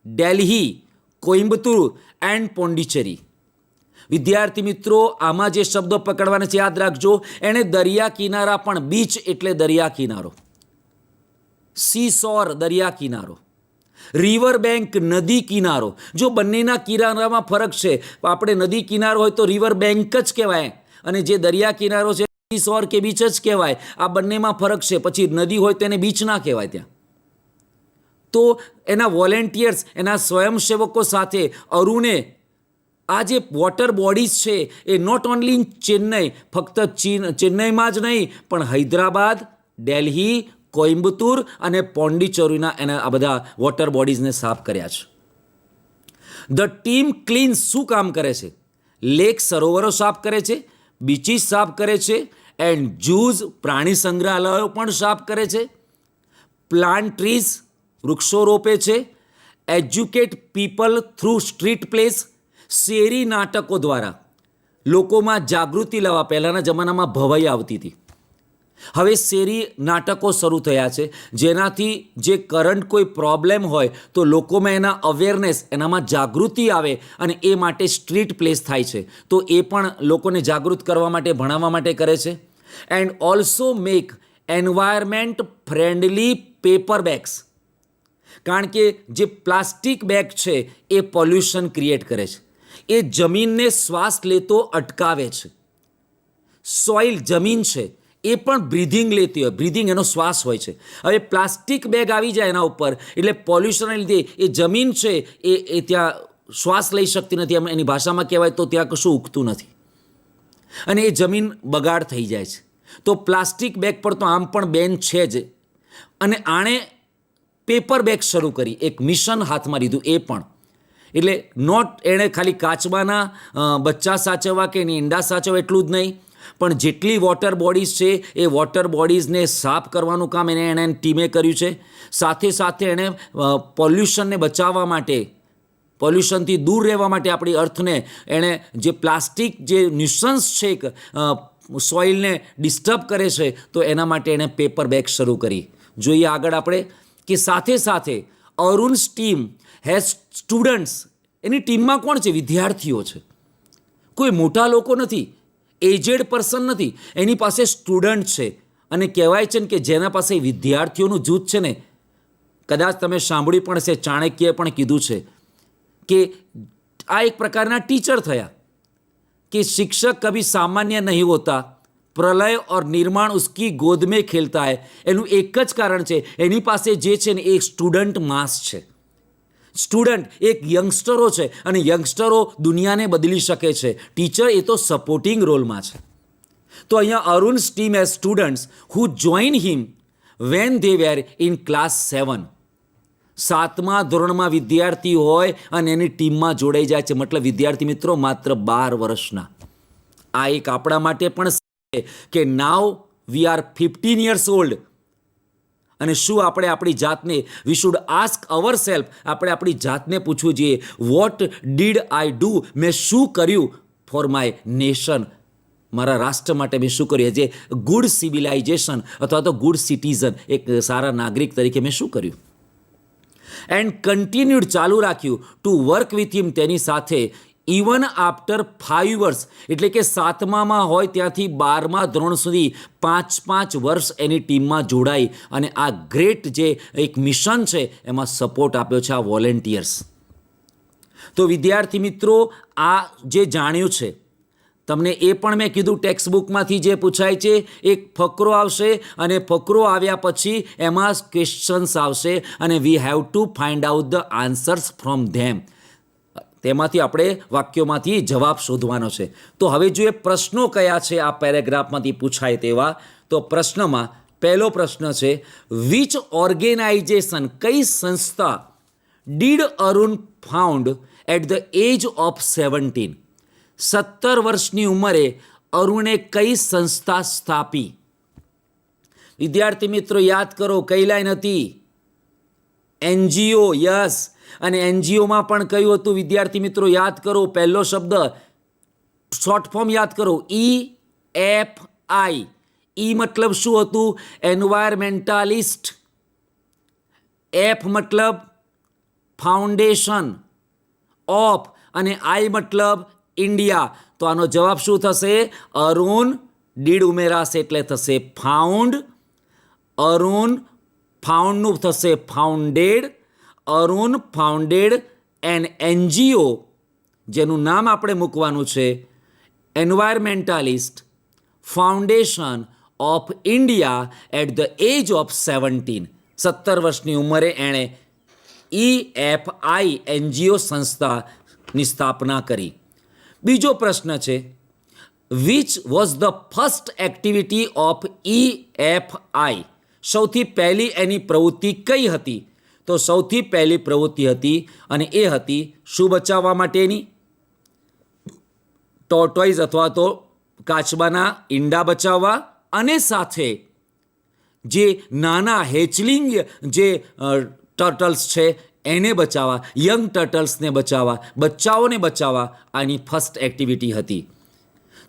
Speaker 1: Delhi, Coimbatore and Pondicherry. વિદ્યાર્થી મિત્રો, આમાં જે શબ્દો પકડવાના છે યાદ રાખજો. એણે દરિયા કિનારા પણ, બીચ એટલે દરિયા કિનારો, સીસોર દરિયા કિનારો, રિવર બેંક નદી કિનારો. જો બંનેના કિનારામાં ફરક છે, આપણે નદી કિનારો હોય તો રિવર બેંક જ કહેવાય અને જે દરિયા કિનારો છે સીસોર કે બીચ જ કહેવાય. આ બંનેમાં ફરક છે. પછી નદી હોય તો એને બીચ ના કહેવાય ત્યાં. તો એના વોલેન્ટિયર્સ, એના સ્વયંસેવકો સાથે અરુણે આ જે વોટર બોડીઝ છે એ નોટ ઓનલી ઇન ચેન્નઈ, ફક્ત ચેન્નઈમાં જ નહીં પણ હૈદરાબાદ, દિલ્હી, કોઇમ્બતુર અને પોંડિચેરીના એના આ બધા વોટર બોડીઝને સાફ કર્યા છે. ધ ટીમ ક્લીન્સ, શું કામ કરે છે? લેક, સરોવરો સાફ કરે છે, બીચીસ સાફ કરે છે, એન્ડ ઝૂઝ, પ્રાણી સંગ્રહાલયો પણ સાફ કરે છે, પ્લાન્ટ ટ્રીઝ, વૃક્ષો રોપે છે, educate people through street place, શેરી નાટકો દ્વારા લોકોમાં જાગૃતિ લાવવા. પહેલાંના જમાનામાં ભવાઈ આવતી હતી, હવે શેરી નાટકો શરૂ થયા છે, જેનાથી જે કરંટ કોઈ પ્રોબ્લેમ હોય તો લોકોમાં એના અવેરનેસ, એનામાં જાગૃતિ આવે અને એ માટે સ્ટ્રીટ પ્લેસ થાય છે. તો એ પણ લોકોને જાગૃત કરવા માટે, ભણાવવા માટે કરે છે. And also make environment friendly paper bags, કારણ કે જે પ્લાસ્ટિક બેગ છે એ પોલ્યુશન ક્રિએટ કરે છે, એ જમીનને શ્વાસ લેતો અટકાવે છે. સોઇલ, જમીન છે એ પણ બ્રીધિંગ લેતી હોય, બ્રીધિંગ એનો શ્વાસ હોય છે. હવે પ્લાસ્ટિક બેગ આવી જાય એના ઉપર એટલે પોલ્યુશનને લીધે એ જમીન છે એ ત્યાં શ્વાસ લઈ શકતી નથી. એમ એની ભાષામાં કહેવાય તો ત્યાં કશું ઉગતું નથી અને એ જમીન બગાડ થઈ જાય છે. તો પ્લાસ્ટિક બેગ પર તો આમ પણ બેન છે જ, અને આણે પેપર બેગ શરૂ કરી, એક મિશન હાથમાં લીધું. એ પણ એટલે નોટ એણે ખાલી કાચબાના બચ્ચા સાચવવા કે એની ઈંડા સાચવવા એટલું જ નહીં, પણ જેટલી વોટર બોડીઝ છે એ વોટર બોડીઝને સાફ કરવાનું કામ એણે ટીમે કર્યું છે. સાથે સાથે એણે પોલ્યુશનને બચાવવા માટે, પોલ્યુશનથી દૂર રહેવા માટે આપણી અર્થને એણે જે પ્લાસ્ટિક જે ન્યુસન્સ છે સોઇલને ડિસ્ટર્બ કરે છે તો એના માટે એણે પેપર બેગ શરૂ કરી. જોઈએ આગળ આપણે કે સાથે સાથે અરુણ્સ ટીમ હેઝ સ્ટુડન્ટ્સ. એની ટીમમાં કોણ છે? વિદ્યાર્થીઓ છે, કોઈ મોટા લોકો નથી, એજેડ પર્સન નથી, એની પાસે સ્ટુડન્ટ છે. અને કહેવાય છે ને કે જેના પાસે વિદ્યાર્થીઓનું જૂથ છે ને, કદાચ તમે સાંભળ્યું પણ હશે, ચાણક્યએ પણ કીધું છે કે આ એક પ્રકારના ટીચર થયા कि शिक्षक कभी सामान्य नहीं होता, प्रलय और निर्माण उसकी गोद में खेलता है. એનું એક જ કારણ છે, એની પાસે જે છે ને એ સ્ટુડન્ટ માસ છે. સ્ટુડન્ટ એક યંગસ્ટરો છે અને યંગસ્ટરો દુનિયાને બદલી શકે છે. ટીચર એ તો સપોર્ટિંગ રોલમાં છે. તો અહીંયા Arun's team as students who join him when they were in class 7. 7મા ધોરણમાં વિદ્યાર્થી હોય અને એની ટીમમાં જોડાઈ જાય છે, મતલબ વિદ્યાર્થી મિત્રો માત્ર 12 વર્ષના. આ એક આપણા માટે પણ છે કે નાવ વી આર 15 years old. અને શું આપણે આપણી જાતને we should ask our self, આપણે આપણી જાતને પૂછવું જોઈએ, વોટ ડીડ આઈ ડુ, મેં શું કર્યું ફોર માય નેશન, મારા રાષ્ટ્ર માટે મેં શું કર્યું, એઝ એ ગુડ સિવિલાઇઝેશન અથવા તો ગુડ સિટીઝન, એક સારા નાગરિક તરીકે મેં શું કર્યું. એન્ડ કન્ટિન્યુડ, ચાલુ રાખ્યું, ટુ વર્ક વિથ હિમ, તેની સાથે, ઇવન આફ્ટર 5 years, એટલે કે 7મામાં હોય ત્યાંથી 12મા ધોરણ સુધી 5 વર્ષ એની ટીમમાં જોડાઈ અને આ ગ્રેટ જે એક મિશન છે એમાં સપોર્ટ આપ્યો છે આ વોલેન્ટિયર્સ. તો વિદ્યાર્થી મિત્રો, આ જે જાણ્યું છે તમને એ પણ મેં કીધું ટેક્સ્ટ બુકમાંથી જે પૂછાય છે, એક ફકરો આવશે અને ફકરો આવ્યા પછી એમાં ક્વેશ્ચન્સ આવશે અને we have to find out the answers from them. તેમાંથી આપણે વાક્યોમાંથી જવાબ શોધવાનો છે. તો હવે જો એ પ્રશ્નો કયા છે આ પેરેગ્રાફમાંથી પૂછાય તેવા, તો પ્રશ્નમાં પહેલો પ્રશ્ન છે, વિચ ઓર્ગેનાઇઝેશન, કઈ સંસ્થા, did Arun found at the age of 17, 17 વર્ષની ઉંમરે અરુણે કઈ સંસ્થા સ્થાપી? વિદ્યાર્થી મિત્રો યાદ કરો, કઈ લાઈન હતી? એનજીઓ. યસ. અને એનજીઓમાં પણ કયું હતું વિદ્યાર્થી મિત્રો? યાદ કરો, પહેલો શબ્દ શોર્ટ ફોર્મ યાદ કરો, EFI. ઈ મતલબ શું હતું? એન્વાયરમેન્ટાલિસ્ટ. એફ મતલબ ફાઉન્ડેશન ઓફ અને આઈ મતલબ ઇન્ડિયા. તો આનો જવાબ શું થશે? અરુણ, ડીડ ઉમેરાશે એટલે થશે ફાઉન્ડ. અરુણ ફાઉન્ડનું થશે founded. Arun founded an NGO, જેનું નામ આપણે મૂકવાનું છે environmentalist foundation of India at the age of 17. 17 વર્ષની ઉંમરે એણે EFI એનજીઓ સંસ્થાની સ્થાપના કરી. બીજો પ્રશ્ન છે, which was the first activity of EFI, સૌથી પહેલી એની પ્રવૃત્તિ કઈ હતી? તો સૌથી પહેલી પ્રવૃત્તિ હતી અને એ હતી શું બચાવવા માટેની? ટોર્ટોઇઝ અથવા તો કાચબાના ઈંડા બચાવવા અને સાથે જે નાના હેચલિંગ જે ટર્ટલ્સ છે એને બચાવવા, યંગ ટર્ટલ્સને બચાવવા, બચ્ચાઓને બચાવવા આની ફર્સ્ટ એક્ટિવિટી હતી.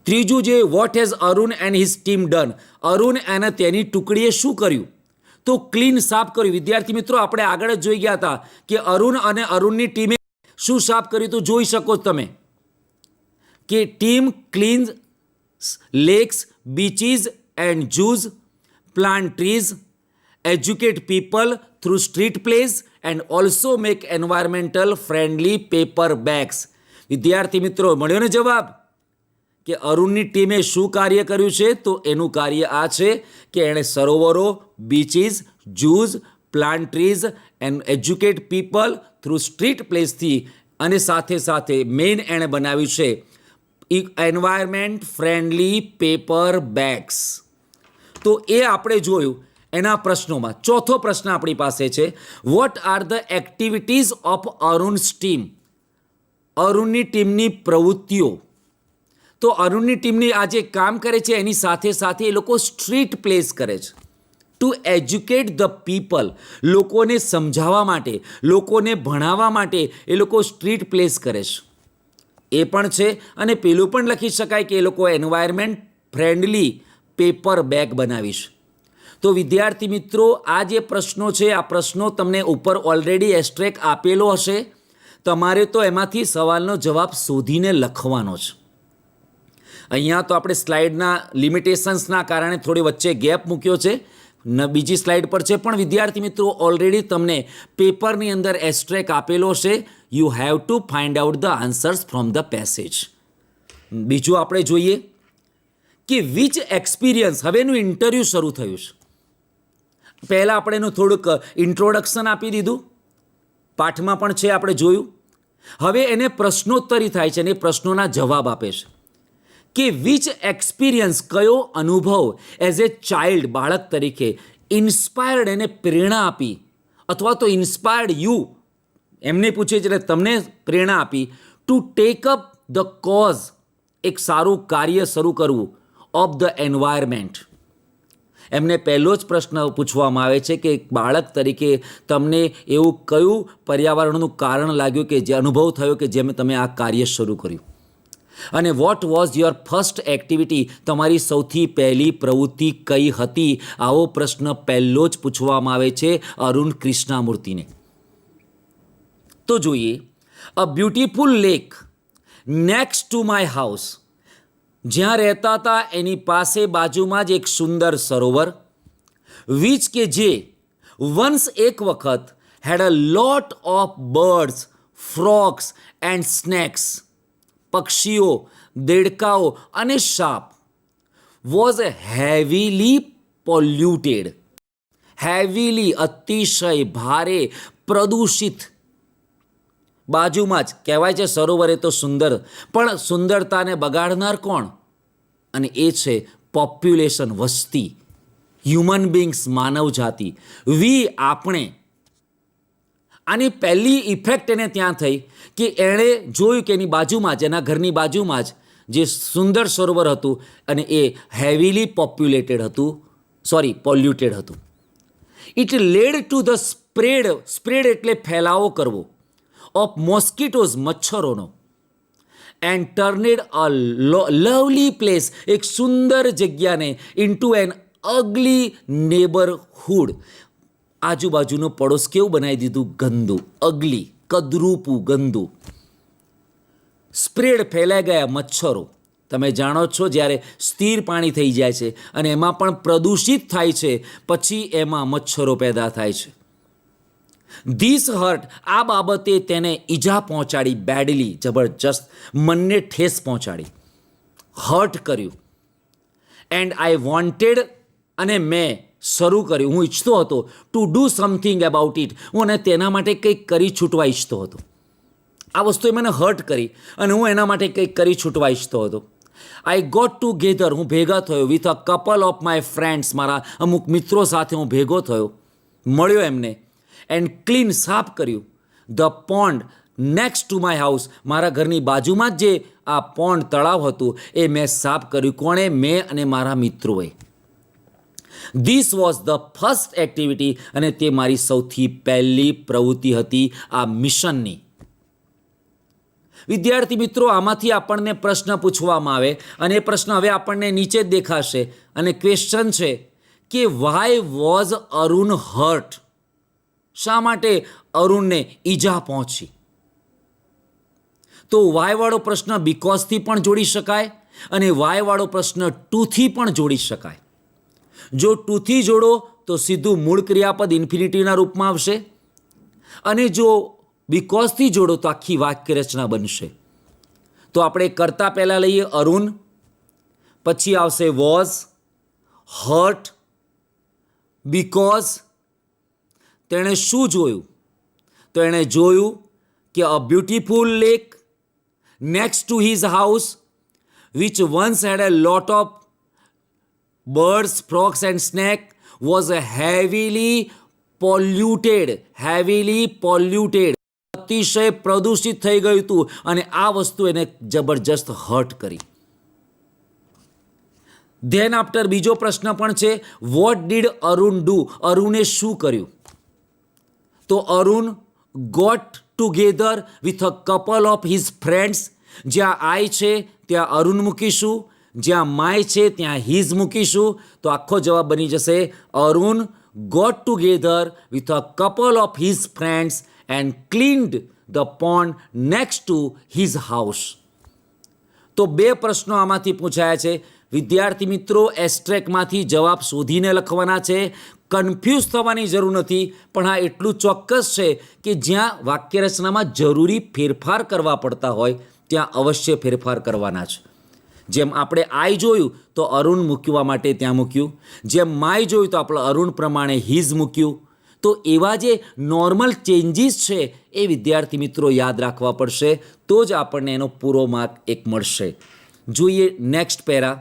Speaker 1: ત્રીજું જે what has Arun and his team done, Arun અને તેની ટુકડીએ શું કર્યું? તો ક્લીન, સાફ કર્યું. વિદ્યાર્થી મિત્રો આપણે આગળ જ જોઈ ગયા હતા કે અરુણ અને અરુણની ટીમે શું સાફ કર્યું? તો જોઈ શકો તમે કે team cleans lakes, beaches and zoos, plant trees, educate people through street plays and also make environmental friendly paper bags. વિદ્યાર્થી મિત્રો મળ્યો ને જવાબ કે અરુણની ટીમે શું કાર્ય કર્યું છે? તો એનું કાર્ય આ છે કે એણે સરોવરો, beaches, zoos, plant trees and educate people through street પ્લેસથી અને સાથે સાથે મેઇન એણે બનાવ્યું છે એન્વાયરમેન્ટ ફ્રેન્ડલી પેપર બેગ્સ. તો એ આપણે જોયું એના પ્રશ્નોમાં. ચોથો પ્રશ્ન આપણી પાસે છે, what are the activities of Arun's team, અરુણની ટીમની પ્રવૃત્તિઓ. તો અરુણની ટીમની આ જે કામ કરે છે એની સાથે સાથે એ લોકો સ્ટ્રીટ પ્લેસ કરે છે ટુ એજ્યુકેટ ધ પીપલ, લોકોને સમજાવવા માટે, લોકોને ભણાવવા માટે એ લોકો સ્ટ્રીટ પ્લેસ કરે છે. એ પણ છે અને પેલું પણ લખી શકાય કે એ લોકો એન્વાયરમેન્ટ ફ્રેન્ડલી પેપર બેગ બનાવીશ. તો વિદ્યાર્થી મિત્રો આ જે પ્રશ્નો છે આ પ્રશ્નો તમને ઉપર ઓલરેડી એસ્ટ્રેક આપેલો હશે, તમારે તો એમાંથી સવાલનો જવાબ શોધીને લખવાનો છે. અહીંયા તો આપણે સ્લાઇડના લિમિટેશન્સના કારણે થોડી વચ્ચે ગેપ મૂક્યો છે, બીજી સ્લાઇડ પર છે, પણ વિદ્યાર્થી મિત્રો ઓલરેડી તમને પેપરની અંદર એસ્ટ્રેક આપેલો છે. You have to find out the answers from the passage. બીજું આપણે જોઈએ કે વિચ એક્સપિરિયન્સ, હવે એનું ઇન્ટરવ્યૂ શરૂ થયું છે. પહેલાં આપણે એનું થોડુંક ઇન્ટ્રોડક્શન આપી દીધું, પાઠમાં પણ છે આપણે જોયું. હવે એને પ્રશ્નોત્તરી થાય છે અને એ પ્રશ્નોના જવાબ આપે છે કે વિચ એક્સપિરિયન્સ, કયો અનુભવ એઝ એ ચાઇલ્ડ, બાળક તરીકે ઇન્સ્પાયર્ડ, એને પ્રેરણા આપી અથવા તો ઇન્સ્પાયર્ડ યુ, એમને પૂછે છે એટલે તમને પ્રેરણા આપી to take up the cause, એક સારું કાર્ય શરૂ કરવું ઓફ ધ એન્વાયરમેન્ટ. એમને પહેલો જ પ્રશ્ન પૂછવામાં આવે છે કે એક બાળક તરીકે તમને એવું કયું પર્યાવરણનું કારણ લાગ્યું કે જે અનુભવ થયો કે જેમ તમે આ કાર્ય શરૂ કર્યું, અને what was your first activity, તમારી સૌથી પહેલી પ્રવૃત્તિ કઈ હતી? આવો પ્રશ્ન પહેલો જ પૂછવામાં આવે છે અરુણ કૃષ્ણામૂર્તિને. તો જોઈએ, અ beautiful lake next to my house, જ્યાં રહેતા હતા એની પાસે બાજુમાં જ એક સુંદર સરોવર, વિચ કે જે વન્સ એક વખત had a lot of birds, frogs and snakes, પક્ષીઓ, દેડકાઓ અને સાપ, વોઝ હેવીલી પોલ્યુટેડ, હેવીલી અતિશય ભારે પ્રદૂષિત. બાજુમાં જ કહેવાય છે સરોવર એ તો સુંદર, પણ સુંદરતાને બગાડનાર કોણ? અને એ છે પોપ્યુલેશન, વસ્તી, હ્યુમન બિંગ્સ, માનવ જાતિ, વી, આપણે. આની પહેલી ઇફેક્ટ એને ત્યાં થઈ કે એણે જોયું કે એની બાજુમાં જ, એના ઘરની બાજુમાં જ જે સુંદર સરોવર હતું અને એ હેવીલી પોલ્યુટેડ હતું. It led to the spread એટલે ફેલાવો કરવો, ઓફ મોસ્કિટોઝ, મચ્છરોનો, and turned a lovely place, એક સુંદર જગ્યાને, ઇન્ટુ એન અગલી નેબરહુડ, આજુબાજુનો પડોશ કેવું બનાવી દીધું? ગંદુ, અગલી, કદરૂપું, ગંદુ. સ્પ્રેડ, ફેલાઈ ગયા મચ્છરો. તમે જાણો છો જ્યારે સ્થિર પાણી થઈ જાય છે અને એમાં પણ પ્રદૂષિત થાય છે, પછી એમાં મચ્છરો પેદા થાય છે. ધીસ હર્ટ, આ બાબતે તેને ઈજા પહોંચાડી, બેડલી, જબરજસ્ત, મનને ઠેસ પહોંચાડી, હર્ટ કર્યું. એન્ડ આઈ વોન્ટેડ, અને મેં શરૂ કર્યું, હું ઈચ્છતો હતો, two do something about it, હું અને તેના માટે કંઈક કરી છૂટવા ઈચ્છતો હતો. આ વસ્તુએ મને હર્ટ કરી અને હું એના માટે કંઈક કરી છૂટવા ઈચ્છતો હતો. આઈ ગોટ ટુગેધર, હું ભેગા થયો, with a couple of my friends, મારા અમુક મિત્રો સાથે હું ભેગો થયો, મળ્યો એમને, એન્ડ ક્લીન, સાફ કર્યું, the pond next to my house, મારા ઘરની બાજુમાં જ જે આ પોન્ડ, તળાવ હતું એ મેં સાફ કર્યું. કોણે? મેં અને મારા મિત્રોએ. This was the first activity, અને તે મારી સૌથી પહેલી પ્રવૃત્તિ હતી આ મિશનની. વિદ્યાર્થી મિત્રો, આમાંથી આપણને પ્રશ્ન પૂછવામાં આવે અને એ પ્રશ્ન હવે આપણને નીચે જ દેખાશે, અને ક્વેશ્ચન છે કે વાય વોઝ અરુણ હર્ટ, શા માટે અરુણને ઈજા પહોંચી? તો વાયવાળો પ્રશ્ન બીકોઝથી પણ જોડી શકાય અને વાયવાળો પ્રશ્ન ટુથી પણ જોડી શકાય. જો ટુથી જોડો તો સીધું મૂળ ક્રિયાપદ ઇન્ફિનિટીવના રૂપમાં આવશે, અને જો બીકોઝથી જોડો તો આખી વાક્ય રચના બનશે. તો આપણે કરતા પહેલાં લઈએ અરુણ, પછી આવશે વોઝ, હર્ટ, બીકોઝ. તેણે શું જોયું? તો એણે જોયું કે a beautiful lake next to his house, which once had a lot of birds, frogs and snake, was heavily polluted, અતિશય પ્રદૂષિત થઈ ગયું હતું, અને આ વસ્તુ એને જબરજસ્ત હર્ટ કરી. ધેન આફ્ટર બીજો પ્રશ્ન પણ છે, વોટ ડીડ અરુણ ડુ, અરુણે શું કર્યું? તો Arun got together with a couple of his friends, જ્યાં આઈ છે ત્યાં અરુણ મૂકીશું, જ્યાં માય છે ત્યાં હિઝ મૂકીશું, તો આખો જવાબ બની જશે Arun got together with a couple of his friends and cleaned the pond next to his house. તો બે પ્રશ્નો આમાંથી પૂછાયા છે. વિદ્યાર્થી મિત્રો, એસ્ટ્રેકમાંથી જવાબ શોધીને લખવાના છે, કન્ફ્યુઝ થવાની જરૂર નથી, પણ આ એટલું ચોક્કસ છે કે જ્યાં વાક્યરચનામાં જરૂરી ફેરફાર કરવા પડતા હોય ત્યાં અવશ્ય ફેરફાર કરવાના છે. જેમ આપણે આઈ જોયું તો અરુણ મૂકવા માટે ત્યાં મૂક્યું, જેમ માય જોયું તો આપણે અરુણ પ્રમાણે હિઝ મૂક્યું. તો એવા જે નોર્મલ ચેન્જીસ છે એ વિદ્યાર્થી મિત્રો યાદ રાખવા પડશે, તો જ આપણને એનો પૂરો માર્ક એક મળશે. જોઈએ નેક્સ્ટ પેરા.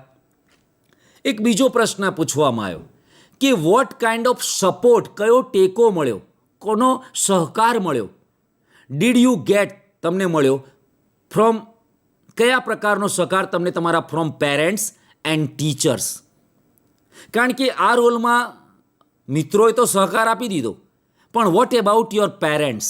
Speaker 1: એક બીજો પ્રશ્ન પૂછવામાં આવ્યો કે વોટ કાઇન્ડ ઓફ સપોર્ટ, કયો ટેકો મળ્યો, કોનો સહકાર મળ્યો? ડીડ યુ ગેટ તમને મળ્યો ફ્રોમ કયા પ્રકારનો સહકાર તમને તમારા ફ્રોમ પેરેન્ટ્સ એન્ડ ટીચર્સ? કારણ કે આ રોલમાં મિત્રોએ તો સહકાર આપી દીધો, પણ what about your parents,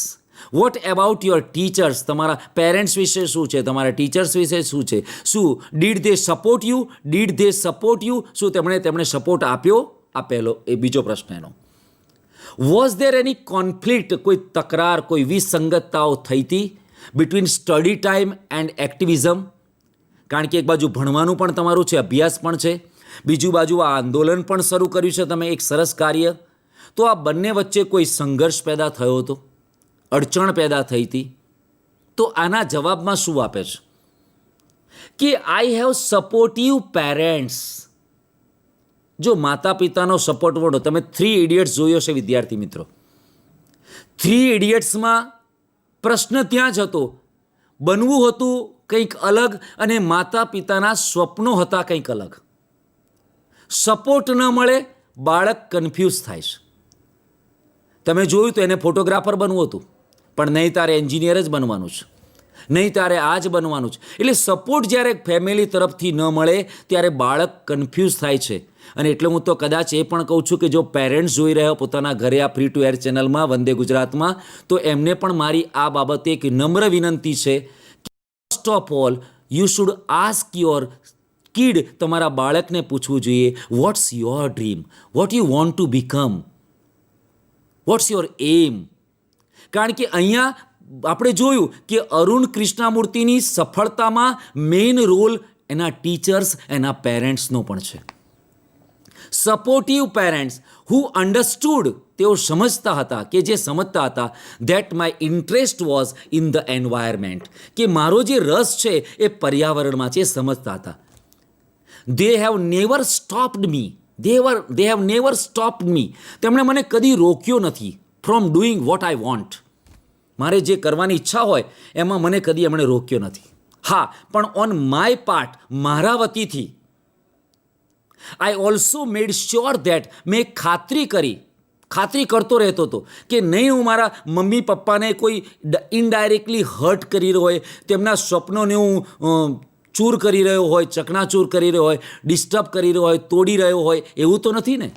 Speaker 1: what about your teachers? તમારા પેરેન્ટ્સ વિશે શું છે, તમારા ટીચર્સ વિશે શું છે? શું did they support you? Did they support you? શું તેમણે સપોર્ટ આપ્યો? આ પહેલો, એ બીજો પ્રશ્ન એનો. વોઝ દેર એની કોન્ફ્લિક્ટ, કોઈ તકરાર, કોઈ વિસંગતતાઓ થઈ હતી between study time and activism? કારણ કે એક બાજુ ભણવાનું પણ તમારું છે, અભ્યાસ પણ છે, બીજું બાજુ આ આંદોલન પણ શરૂ કર્યું છે તમે, એક સરસ કાર્ય. તો આ બંને વચ્ચે કોઈ સંઘર્ષ પેદા થયો હતો, અડચણ પેદા થઈ હતી? તો આના જવાબમાં શું આપે છે કે આઈ હેવ સપોર્ટિવ પેરેન્ટ્સ. જો માતા પિતાનો સપોર્ટ મળો, તમે 3 ઇડિયટ્સ જોયો છે વિદ્યાર્થી મિત્રો. 3 ઇડિયટ્સમાં પ્રશ્ન ત્યાં જ હતો, બનવું હતું કંઈક અલગ અને માતા પિતાના સ્વપ્નો હતા કંઈક અલગ. સપોર્ટ ન મળે, બાળક કન્ફ્યુઝ થાય છે. તમે જોયું તો એને ફોટોગ્રાફર બનવું હતું, પણ નહીં તારે એન્જિનિયર જ બનવાનું છે, નહીં તારે આ જ બનવાનું છે. એટલે સપોર્ટ જ્યારે ફેમિલી તરફથી ન મળે ત્યારે બાળક કન્ફ્યુઝ થાય છે. અને એટલે હું તો કદાચ એ પણ કહું છું કે જો પેરેન્ટ્સ જોઈ રહ્યા પોતાના ઘરે આ ફ્રી ટુ એર ચેનલમાં વંદે ગુજરાતમાં, તો એમને પણ મારી આ બાબતે એક નમ્ર વિનંતી છે કે first of all you should ask your kid, તમારા બાળકને પૂછવું જોઈએ, what's your dream, what you want to become, what's your aim? કારણ કે અહીંયા આપણે જોયું કે અરુણ કૃષ્ણામૂર્તિની સફળતામાં મેઇન રોલ એના ટીચર્સ, એના પેરેન્ટ્સનો પણ છે. સપોર્ટિવ પેરેન્ટ્સ હુ અન્ડરસ્ટુડ, તેઓ સમજતા હતા, કે જે સમજતા હતા that my interest was in the environment, કે મારો જે રસ છે એ પર્યાવરણમાં છે, એ સમજતા હતા. They have never stopped me, they have never stopped me, તેમણે મને કદી રોક્યો નથી from doing what I want. મારે જે કરવાની ઈચ્છા હોય એમાં મને કદી એમણે રોક્યો નથી. હા, પણ ઓન માય પાર્ટ, મારા વતીથી I also made sure that, મેં ખાતરી કરતો રહેતો હતો કે નહીં હું મારા મમ્મી પપ્પાને કોઈ ઇનડાયરેક્ટલી હર્ટ કરી રહ્યો હોય, તેમના સ્વપ્નોને હું ચૂર કરી રહ્યો હોય, ચકનાચૂર કરી રહ્યો હોય, ડિસ્ટર્બ કરી રહ્યો હોય, તોડી રહ્યો હોય, એવું તો નથી ને.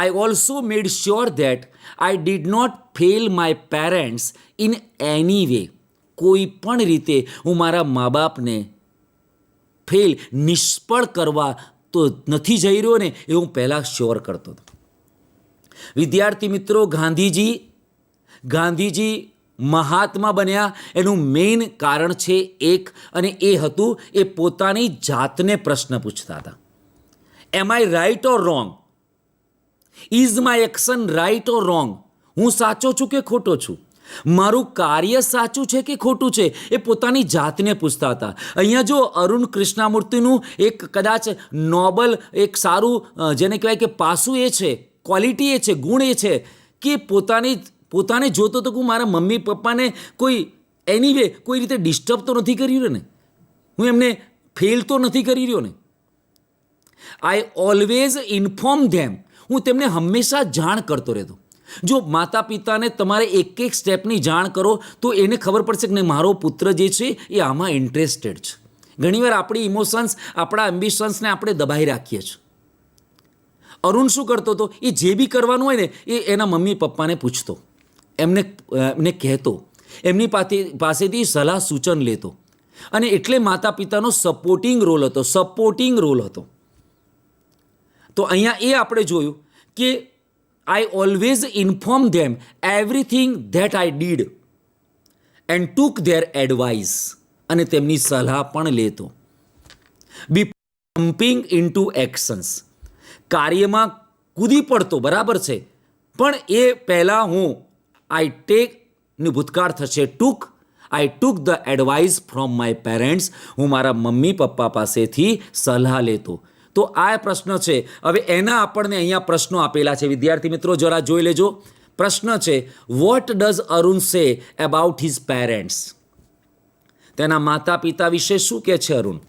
Speaker 1: I also made sure that I did not fail my parents in any way. કોઈ પણ રીતે હું મારા મા બાપને નિષ્ફળ કરવા તો નથી જઈ રહ્યો ને, એ હું પહેલાં શ્યોર કરતો હતો. વિદ્યાર્થી મિત્રો, ગાંધીજી મહાત્મા બન્યા એનું મેઇન કારણ છે એક, અને એ હતું એ પોતાની જાતને પ્રશ્ન પૂછતા હતા, am I right or wrong? Is my action right or wrong? હું સાચો છું કે ખોટો છું? મારું કાર્ય સાચું છે કે ખોટું છે? એ પોતાની જાતને પૂછતા હતા. અહીંયા જો અરુણ કૃષ્ણામૂર્તિનું એક કદાચ નોબલ, એક સારું જેને કહેવાય કે પાસું એ છે, ક્વોલિટી એ છે, ગુણ એ છે કે પોતાને જોતો તો હું મારા મમ્મી પપ્પાને કોઈ કોઈ રીતે ડિસ્ટર્બ તો નથી કરી રહ્યો ને, હું એમને ફેલ તો નથી કરી રહ્યો ને. આઈ ઓલવેઝ ઇન્ફોર્મ ધેમ, હું તેમને હંમેશા જાણ કરતો રહેતો. જો માતા પિતાને તમારે એક સ્ટેપની જાણ કરો તો એને ખબર પડશે કે મારો પુત્ર જે છે એ આમાં ઇન્ટરેસ્ટેડ છે. ઘણીવાર આપણી ઇમોશન્સ, આપણા એમ્બિશન્સને આપણે દબાઈ રાખીએ છીએ. અરુણ શું કરતો હતો, એ જે બી કરવાનું હોય ને એ એના મમ્મી પપ્પાને પૂછતો, એમને કહેતો, એમની પાસેથી સલાહ સૂચન લેતો, અને એટલે માતા પિતાનો સપોર્ટિંગ રોલ હતો. તો અહીંયા એ આપણે જોયું કે I always inform them everything that I did and took there advice, અને તેમની સલાહ પણ લેતો. જમ્પિંગ ઇન્ટુ એક્શન્સ, કાર્યમાં કૂદી પડતો, બરાબર છે, પણ એ પહેલાં હું ની ભૂતકાળ થશે I took the advice from my parents, હું મારા મમ્મી પપ્પા પાસેથી સલાહ લેતો. તો આ પ્રશ્ન છે. હવે એના આપણને અહીંયા પ્રશ્નો આપેલા છે. વિદ્યાર્થી મિત્રો જરા જોઈ લેજો. પ્રશ્ન છે, what does Arun say about his parents? તેના માતા પિતા વિશે શું કહે છે અરુણ?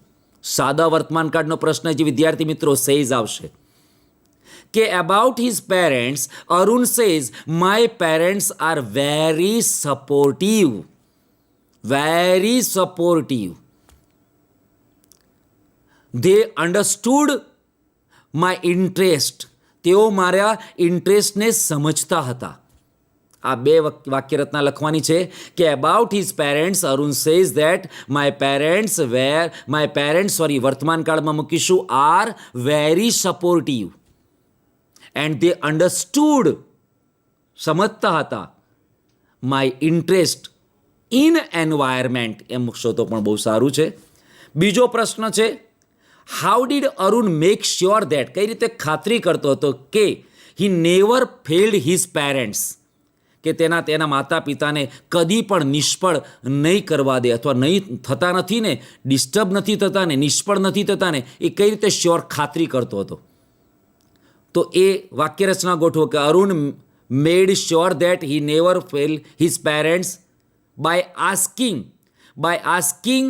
Speaker 1: સાદા વર્તમાન કાળનો પ્રશ્ન જે વિદ્યાર્થી મિત્રો સેઝ આવશે કે about his parents Arun says my parents are very supportive. Very supportive. they understood my interest. તેઓ મારા ઇન્ટરેસ્ટને સમજતા હતા. આ બે વાક્યરચના લખવાની છે કે about his parents Arun says that my parents વર્તમાન કાળમાં મૂકીશું are very supportive and they understood સમજતા હતા માય ઇન્ટરેસ્ટ ઇન એન્વાયરમેન્ટ એમ મૂકશો તો પણ બહુ સારું છે. બીજો પ્રશ્ન છે how did Arun make sure that, કઈ રીતે ખાતરી કરતો હતો કે he never failed his parents, કે તેના માતા પિતાને કદી પણ નિષ્ફળ નહીં કરવા દે, અથવા નહીં થતા નથી ને, ડિસ્ટર્બ નથી થતા ને, નિષ્ફળ નથી થતા ને, એ કઈ રીતે શ્યોર ખાતરી કરતો હતો. તો એ વાક્યરચના ગોઠવો કે Arun made sure that he never fail his parents by asking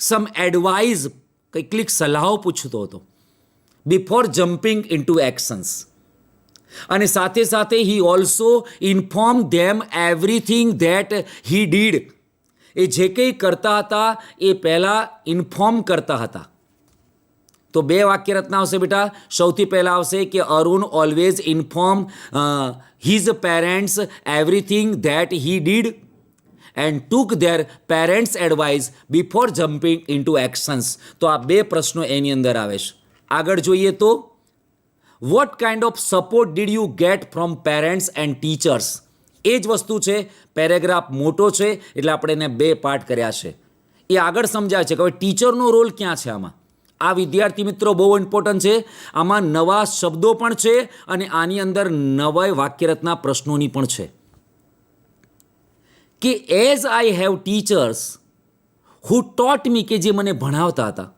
Speaker 1: some advice, કેટલીક સલાહો પૂછતો હતો બિફોર જમ્પિંગ ઇન્ટુ એક્શન્સ. અને સાથે સાથે he also inform them everything that he did, એ જે કંઈ કરતા હતા એ પહેલાં ઇન્ફોર્મ કરતા હતા. તો બે વાક્યરચના આવશે બેટા. સૌથી પહેલાં આવશે કે Arun always inform his parents everything that he did and took there parents advice before jumping into actions. તો આ બે પ્રશ્નો એની અંદર આવે છે. આગળ જોઈએ તો what kind of support did you get from parents and teachers. એ જ વસ્તુ છે, પેરેગ્રાફ મોટો છે એટલે આપણે એને બે પાર્ટ કર્યા છે. એ આગળ સમજાય છે કે હવે ટીચરનો રોલ ક્યાં છે આમાં. આ વિદ્યાર્થી મિત્રો બહુ ઇમ્પોર્ટન્ટ છે. આમાં નવા શબ્દો પણ છે અને આની અંદર નવા વાક્યરચના પ્રશ્નોની પણ છે. કે as I have teachers who taught me, કે જે મને ભણાવતા હતા,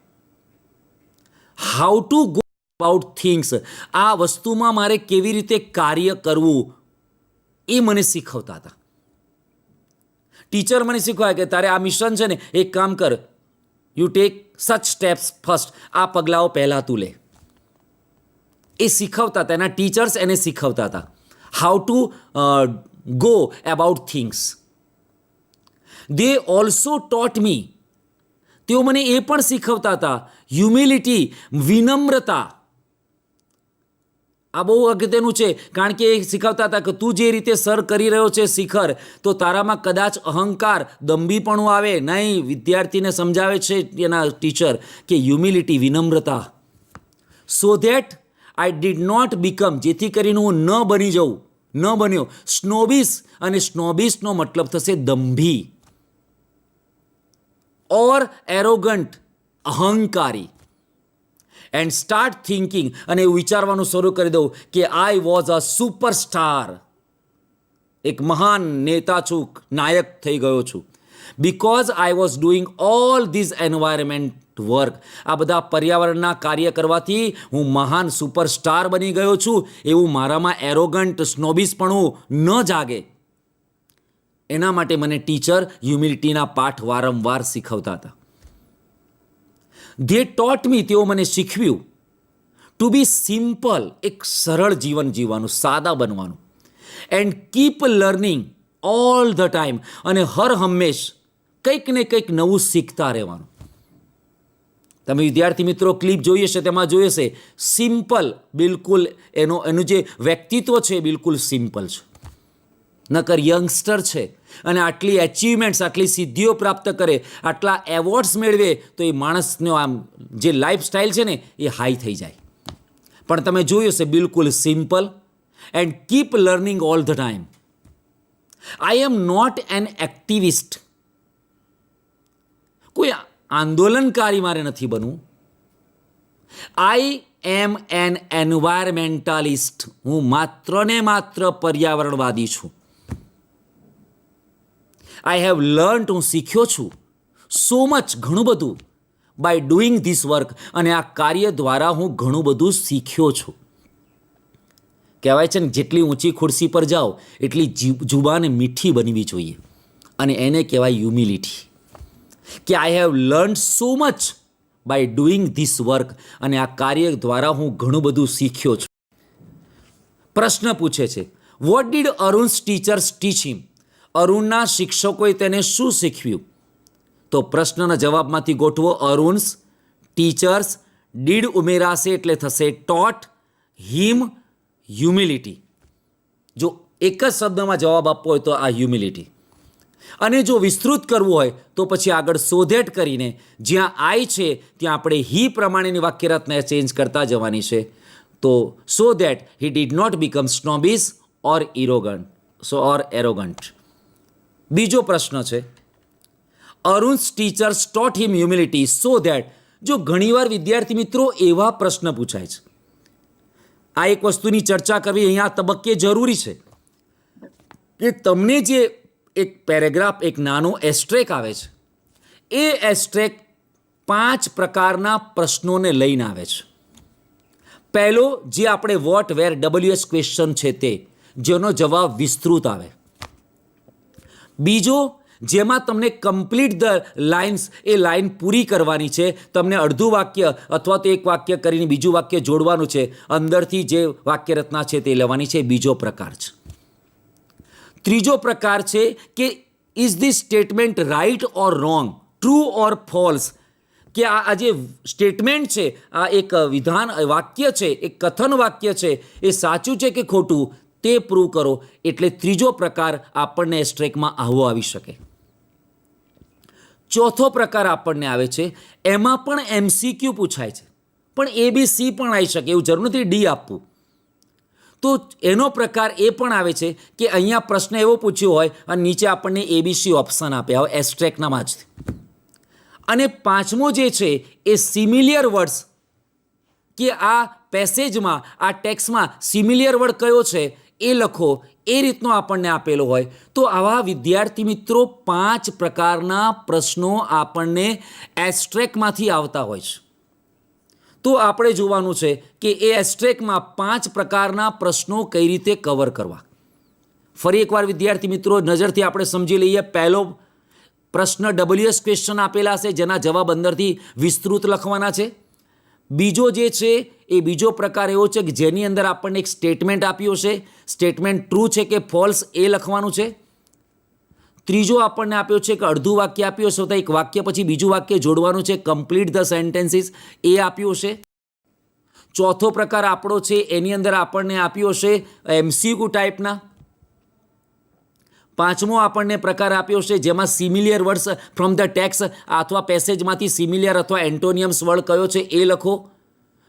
Speaker 1: how to go about things, આ વસ્તુમાં મારે કેવી રીતે કાર્ય કરવું એ મને શીખવતા હતા. ટીચર મને શીખવાય કે તારે આ મિશન છે ને, એક કામ કર, યુ ટેક સચ સ્ટેપ્સ ફર્સ્ટ, આ પગલાઓ પહેલાં તું લે. એ શીખવતા હતા, એના ટીચર્સ એને શીખવતા હતા how to go about things. They also taught me, તેઓ મને એ પણ શીખવતા હતા હ્યુમિલિટી, વિનમ્રતા. આ બહુ અગત્યનું છે, કારણ કે એ શીખવતા હતા કે તું જે રીતે સર કરી રહ્યો છે શિખર, તો તારામાં કદાચ અહંકાર, દંભીપણું આવે નહીં. વિદ્યાર્થીને સમજાવે છે એના ટીચર કે હ્યુમિલિટી, વિનમ્રતા. So that I did not become, જેથી કરીને હું ન બન્યો સ્નોબિસ. અને સ્નોબિસનો મતલબ થશે દંભી ઓર એરોગન્ટ, અહંકારી. એન્ડ સ્ટાર્ટ થિંકિંગ, અને એવું વિચારવાનું શરૂ કરી દઉં કે આઈ વોઝ અ સુપરસ્ટાર, એક મહાન નેતા છું, નાયક થઈ ગયો છું. Because I was doing all these environment work, આ બધા પર્યાવરણના કાર્ય કરવાથી હું મહાન સુપરસ્ટાર બની ગયો છું. એવું મારામાં એરોગન્ટ, સ્નોબિસપણું ન જાગે, એના માટે મને ટીચર હ્યુમિલિટીના પાઠ વારંવાર શીખવતા હતા. ધે ટોટ મી, તેઓ મને શીખવ્યું ટુ બી સિમ્પલ, એક સરળ જીવન જીવવાનું, સાદા બનવાનું. And keep learning all the time, અને હર હંમેશ કંઈક ને કંઈક નવું શીખતા રહેવાનું. તમે વિદ્યાર્થી મિત્રો ક્લિપ જોઈ હશે, તેમાં જોઈ હશે સિમ્પલ, બિલકુલ એનું જે વ્યક્તિત્વ છે એ બિલકુલ સિમ્પલ છે. નકર યંગસ્ટર છે અને આટલી એચિવમેન્ટ્સ, આટલી સિદ્ધિઓ પ્રાપ્ત કરે, આટલા એવોર્ડ્સ મેળવે, તો એ માણસનો આમ જે લાઈફસ્ટાઈલ છે ને એ હાઈ થઈ જાય. પણ તમે જોયું હશે બિલકુલ simple. And keep learning all the time. I am not an activist, કોઈ આંદોલનકારી મારે નથી બનવું. આઈ એમ એન એન્વાયરમેન્ટાલિસ્ટ, હું માત્ર ને માત્ર પર્યાવરણવાદી છું. આઈ હેવ લર્ન્ટ, હું શીખ્યો છું સો મચ, ઘણું બધું, બાય ડુઈંગ ધીસ વર્ક, અને આ કાર્ય દ્વારા હું ઘણું બધું શીખ્યો છું. કહેવાય છે ને, જેટલી ઊંચી ખુરશી પર જાઓ એટલી જુબાન મીઠી બનવી જોઈએ, અને એને કહેવાય હ્યુમિલિટી. કે I have learn so much by doing this work, અને આ કાર્ય દ્વારા હું ઘણું બધું શીખ્યો છું. પ્રશ્ન પૂછે છે, વોટ ડીડ અરુણ્સ ટીચર્સ ટીચ હિમ? અરુણના શિક્ષકોએ તેને શું શીખવ્યું? તો પ્રશ્નના જવાબમાંથી ગોઠવો. અરુણ્સ ટીચર્સ, ડીડ ઉમેરાશે એટલે થશે ટોટ હિમ હ્યુમિલિટી. જો એક જ શબ્દમાં જવાબ આપવો હોય તો આ હ્યુમિલિટી, અને જો વિસ્તૃત કરવું હોય તો પછી આગળ સો ધેટ કરીને જ્યાં આઈ છે ત્યાં આપણે હી પ્રમાણેની વાક્યરચના ચેન્જ કરતા જવાની છે. તો so that he did not become snobbish or arrogant. બીજો પ્રશ્ન છે, Arun's teachers taught him humility so that. જો ઘણીવાર વિદ્યાર્થી મિત્રો એવા પ્રશ્ન પૂછાય છે, આ એક વસ્તુની ચર્ચા કરવી અહીંયા આ તબક્કે જરૂરી છે કે તમને જે એક પેરેગ્રાફ, એક નાનો એસ્ટ્રેક આવે છે, એ એસ્ટ્રેક 5 પ્રકારના પ્રશ્નોને લઈને આવે છે. પહેલો જે આપણે વોટ વેર WH ક્વેશ્ચન છે તે, જેનો જવાબ વિસ્તૃત આવે. બીજો જેમાં તમને કમ્પ્લીટ ધ લાઇન્સ, એ લાઇન પૂરી કરવાની છે, તમને અડધું વાક્ય અથવા તો એક વાક્ય કરીને બીજું વાક્ય જોડવાનું છે, અંદરથી જે વાક્યરચના છે તે લેવાની છે, બીજો પ્રકાર છે. ત્રીજો પ્રકાર છે કે is this statement right or wrong, true or false, કે આ જે સ્ટેટમેન્ટ છે, આ એક વિધાન વાક્ય છે, એક કથન વાક્ય છે, એ સાચું છે કે ખોટું તે પ્રૂવ કરો. એટલે ત્રીજો પ્રકાર આપણને એસ્ટ્રેકમાં આવો આવી શકે. ચોથો પ્રકાર આપણને આવે છે, એમાં પણ MCQ પૂછાય છે, પણ ABC પણ આવી શકે, એવું જરૂર નથી ડી આપવું. તો એનો પ્રકાર એ પણ આવે છે કે અહીંયા પ્રશ્ન એવો પૂછ્યો હોય અને નીચે આપણને ABC ઓપ્શન આપ્યા હોય એસ્ટ્રેકનામાં જ. અને પાંચમો જે છે એ સિમિલિયર વર્ડ્સ, કે આ પેસેજમાં, આ ટેક્સ્ટમાં સિમિલિયર વર્ડ કયો છે એ લખો, એ રીતનો આપણને આપેલો હોય. તો આવા વિદ્યાર્થી મિત્રો 5 પ્રકારના પ્રશ્નો આપણને એસ્ટ્રેકમાંથી આવતા હોય છે. તો આપણે જોવાનું છે કે એ એસ્ટ્રેકમાં 5 પ્રકારના પ્રશ્નો કઈ રીતે કવર કરવા. ફરી એકવાર વિદ્યાર્થી મિત્રો નજરથી આપણે સમજી લઈએ. પહેલો પ્રશ્ન WH ક્વેશ્ચન આપેલા છે, જેના જવાબ અંદરથી વિસ્તૃત લખવાના છે. બીજો જે છે એ બીજો પ્રકાર એવો છે કે જેની અંદર આપણને એક સ્ટેટમેન્ટ આપ્યો છે, સ્ટેટમેન્ટ ટ્રુ છે કે ફોલ્સ એ લખવાનું છે. ત્રીજો આપણને આપ્યો છે કે અડધું વાક્ય આપ્યો છે તો એક વાક્ય પછી બીજું વાક્ય જોડવાનું છે, કમ્પ્લીટ ધ સેન્ટેન્સીસ, એ આપ્યું છે. ચોથો પ્રકાર આપણો છે એની અંદર આપણને આપ્યો છે MCQ ટાઈપના. પાંચમો આપણને પ્રકાર આપ્યો છે જેમાં સિમિલિયર વર્ડ્સ ફ્રોમ ધ ટેક્સ્ટ અથવા પેસેજમાંથી સિમિલિયર અથવા એન્ટોનિયમ્સ વર્ડ કયો છે એ લખો.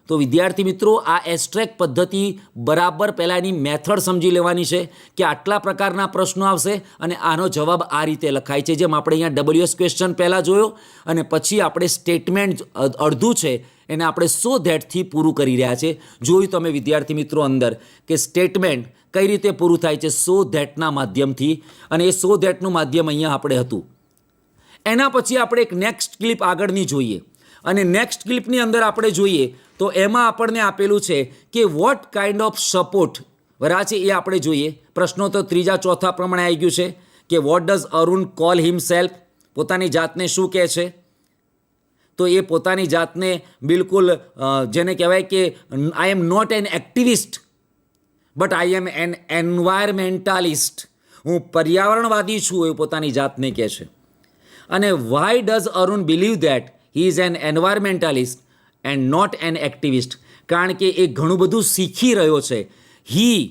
Speaker 1: તો વિદ્યાર્થી મિત્રો આ એસ્ટ્રેક પદ્ધતિ બરાબર પહેલાં એની મેથડ સમજી લેવાની છે કે આટલા પ્રકારના પ્રશ્નો આવશે અને આનો જવાબ આ રીતે લખાય છે, જેમ આપણે અહીંયા WH ક્વેશ્ચન પહેલાં જોયો અને પછી આપણે સ્ટેટમેન્ટ અડધું છે એને આપણે સો ધેટથી પૂરું કરી રહ્યા છે. જોયું તમે વિદ્યાર્થી મિત્રો અંદર કે સ્ટેટમેન્ટ કઈ રીતે પૂરું થાય છે સો ધેટના માધ્યમથી, અને એ સો ધેટનું માધ્યમ અહીંયા આપણે હતું. એના પછી આપણે એક નેક્સ્ટ ક્લિપ આગળની જોઈએ, અને નેક્સ્ટ ક્લિપની અંદર આપણે જોઈએ તો એમાં આપણને આપેલું છે કે વોટ કાઇન્ડ ઓફ સપોર્ટ બરાબર છે એ આપણે જોઈએ. પ્રશ્નો તો ત્રીજા ચોથા પ્રમાણે આવી ગયું છે કે what does Arun call himself, પોતાની જાતને શું કહે છે? તો એ પોતાની જાતને બિલકુલ જેને કહેવાય કે I am not an activist but I am an environmentalist, હું પર્યાવરણવાદી છું એવું પોતાની જાતને કહે છે. અને why does Arun believe that he is an environmentalist and not an activist? કારણ કે એ ઘણું બધું શીખી રહ્યો છે. He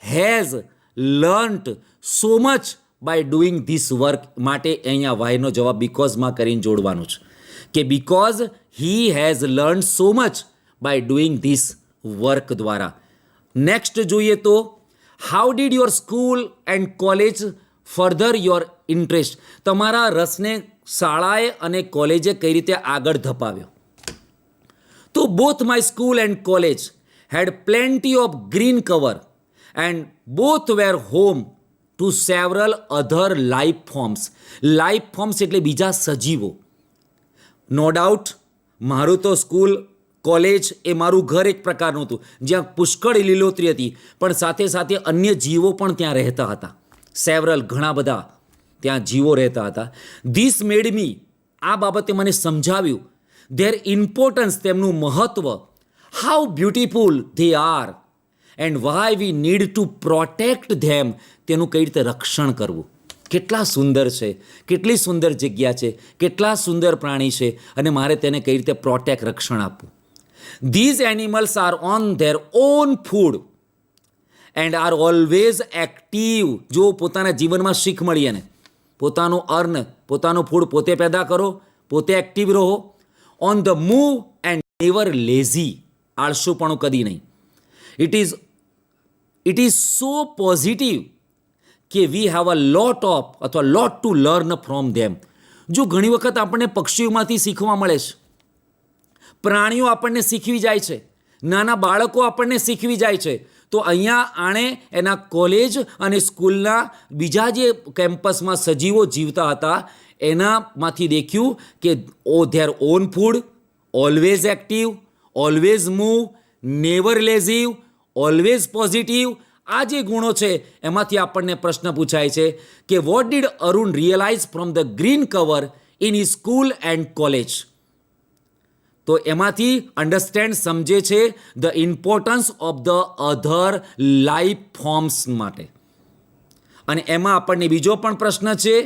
Speaker 1: has learnt so much by doing this work, માટે અહીંયા વાયનો જવાબ બીકોઝમાં કરીને જોડવાનું છે કે because he has learn so much by doing this work દ્વારા. નેક્સ્ટ જોઈએ તો how did your school and college further your interest, તમારા રસને શાળાએ અને કોલેજે કઈ રીતે આગળ ધપાવ્યો? તો both my school and college had plenty of green cover and both were home to several other life forms. Life forms એટલે બીજા સજીવો. નો ડાઉટ મારું તો સ્કૂલ કોલેજ એ મારું ઘર એક પ્રકારનું હતું જ્યાં પુષ્કળ લીલોતરી હતી, પણ સાથે સાથે અન્ય જીવો પણ ત્યાં રહેતા હતા. સેવરલ ઘણા બધા ત્યાં જીવો રહેતા હતા. ધીસ મેડ મી, આ બાબતે મને સમજાવ્યું ધેર ઇમ્પોર્ટન્સ, તેમનું મહત્ત્વ, how beautiful they are and why we need to protect them, તેનું કઈ રીતે રક્ષણ કરવું. કેટલા સુંદર છે, કેટલી સુંદર જગ્યા છે, કેટલા સુંદર પ્રાણી છે, અને મારે તેને કઈ રીતે પ્રોટેક્ટ, રક્ષણ આપવું. These animals are on their own food and are always active. જો પોતાના જીવનમાં શીખ મળી એને પોતાનું અર્ન, પોતાનું ફૂડ પોતે પેદા કરો, પોતે એક્ટિવ રહો, on the move and never lazy, આળસુપણું કદી નહીં. ઇટ ઇઝ સો પોઝિટિવ કે we have a lot of અથવા લોટ ટુ લર્ન ફ્રોમ ધેમ. જો ઘણી વખત આપણને પક્ષીઓમાંથી શીખવા મળે છે, પ્રાણીઓ આપણને શીખવી જાય છે, નાના બાળકો આપણને શીખવી જાય છે, તો અહીંયા આણે એના કોલેજ અને સ્કૂલના બીજા જે કેમ્પસમાં સજીવો જીવતા હતા એનામાંથી દેખ્યું કે their own food, always active, always move, never lazy, always positive. આ જે ગુણો છે એમાંથી આપણને પ્રશ્ન પૂછાય છે કે what did Arun realize from the green cover in his school and college. તો એમાંથી અન્ડરસ્ટેન્ડ સમજે છે the importance of the other life forms માટે. અને એમાં આપણને બીજો પણ પ્રશ્ન છે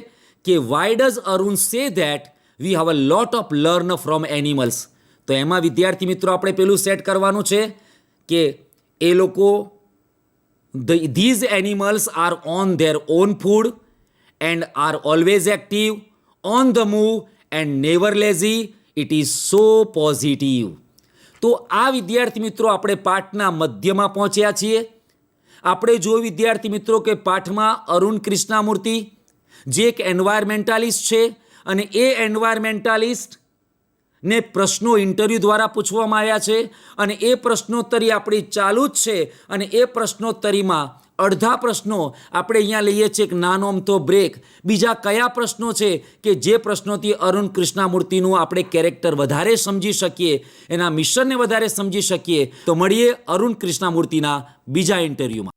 Speaker 1: કે Y does Arun say that we have a lot of learn from animals. તો એમાં વિદ્યાર્થી મિત્રો આપણે પેલું સેટ કરવાનું છે કે એ લોકો these animals are on their own food and are always active, on the move and never lazy. It is so positive. તો આ વિદ્યાર્થી મિત્રો આપણે પાઠના મધ્યમાં પહોંચ્યા છીએ. આપણે જોયું વિદ્યાર્થી મિત્રો કે પાઠમાં અરુણ કૃષ્ણામૂર્તિ જે એક એન્વાયરમેન્ટાલિસ્ટ છે અને એ એન્વાયરમેન્ટાલિસ્ટ ને પ્રશ્નો ઇન્ટરવ્યૂ દ્વારા પૂછવામાં આવ્યા છે અને એ પ્રશ્નોત્તરી આપણી ચાલુ જ છે. અને એ પ્રશ્નોત્તરીમાં અડધા પ્રશ્નો આપણે અહીંયા લઈએ છીએ એક નાનો અમથો બ્રેક. બીજા કયા પ્રશ્નો છે કે જે પ્રશ્નોથી અરુણ કૃષ્ણામૂર્તિનું આપણે કેરેક્ટર વધારે સમજી શકીએ, એના મિશનને વધારે સમજી શકીએ. તો મળીએ અરુણ કૃષ્ણામૂર્તિના બીજા ઇન્ટરવ્યૂમાં.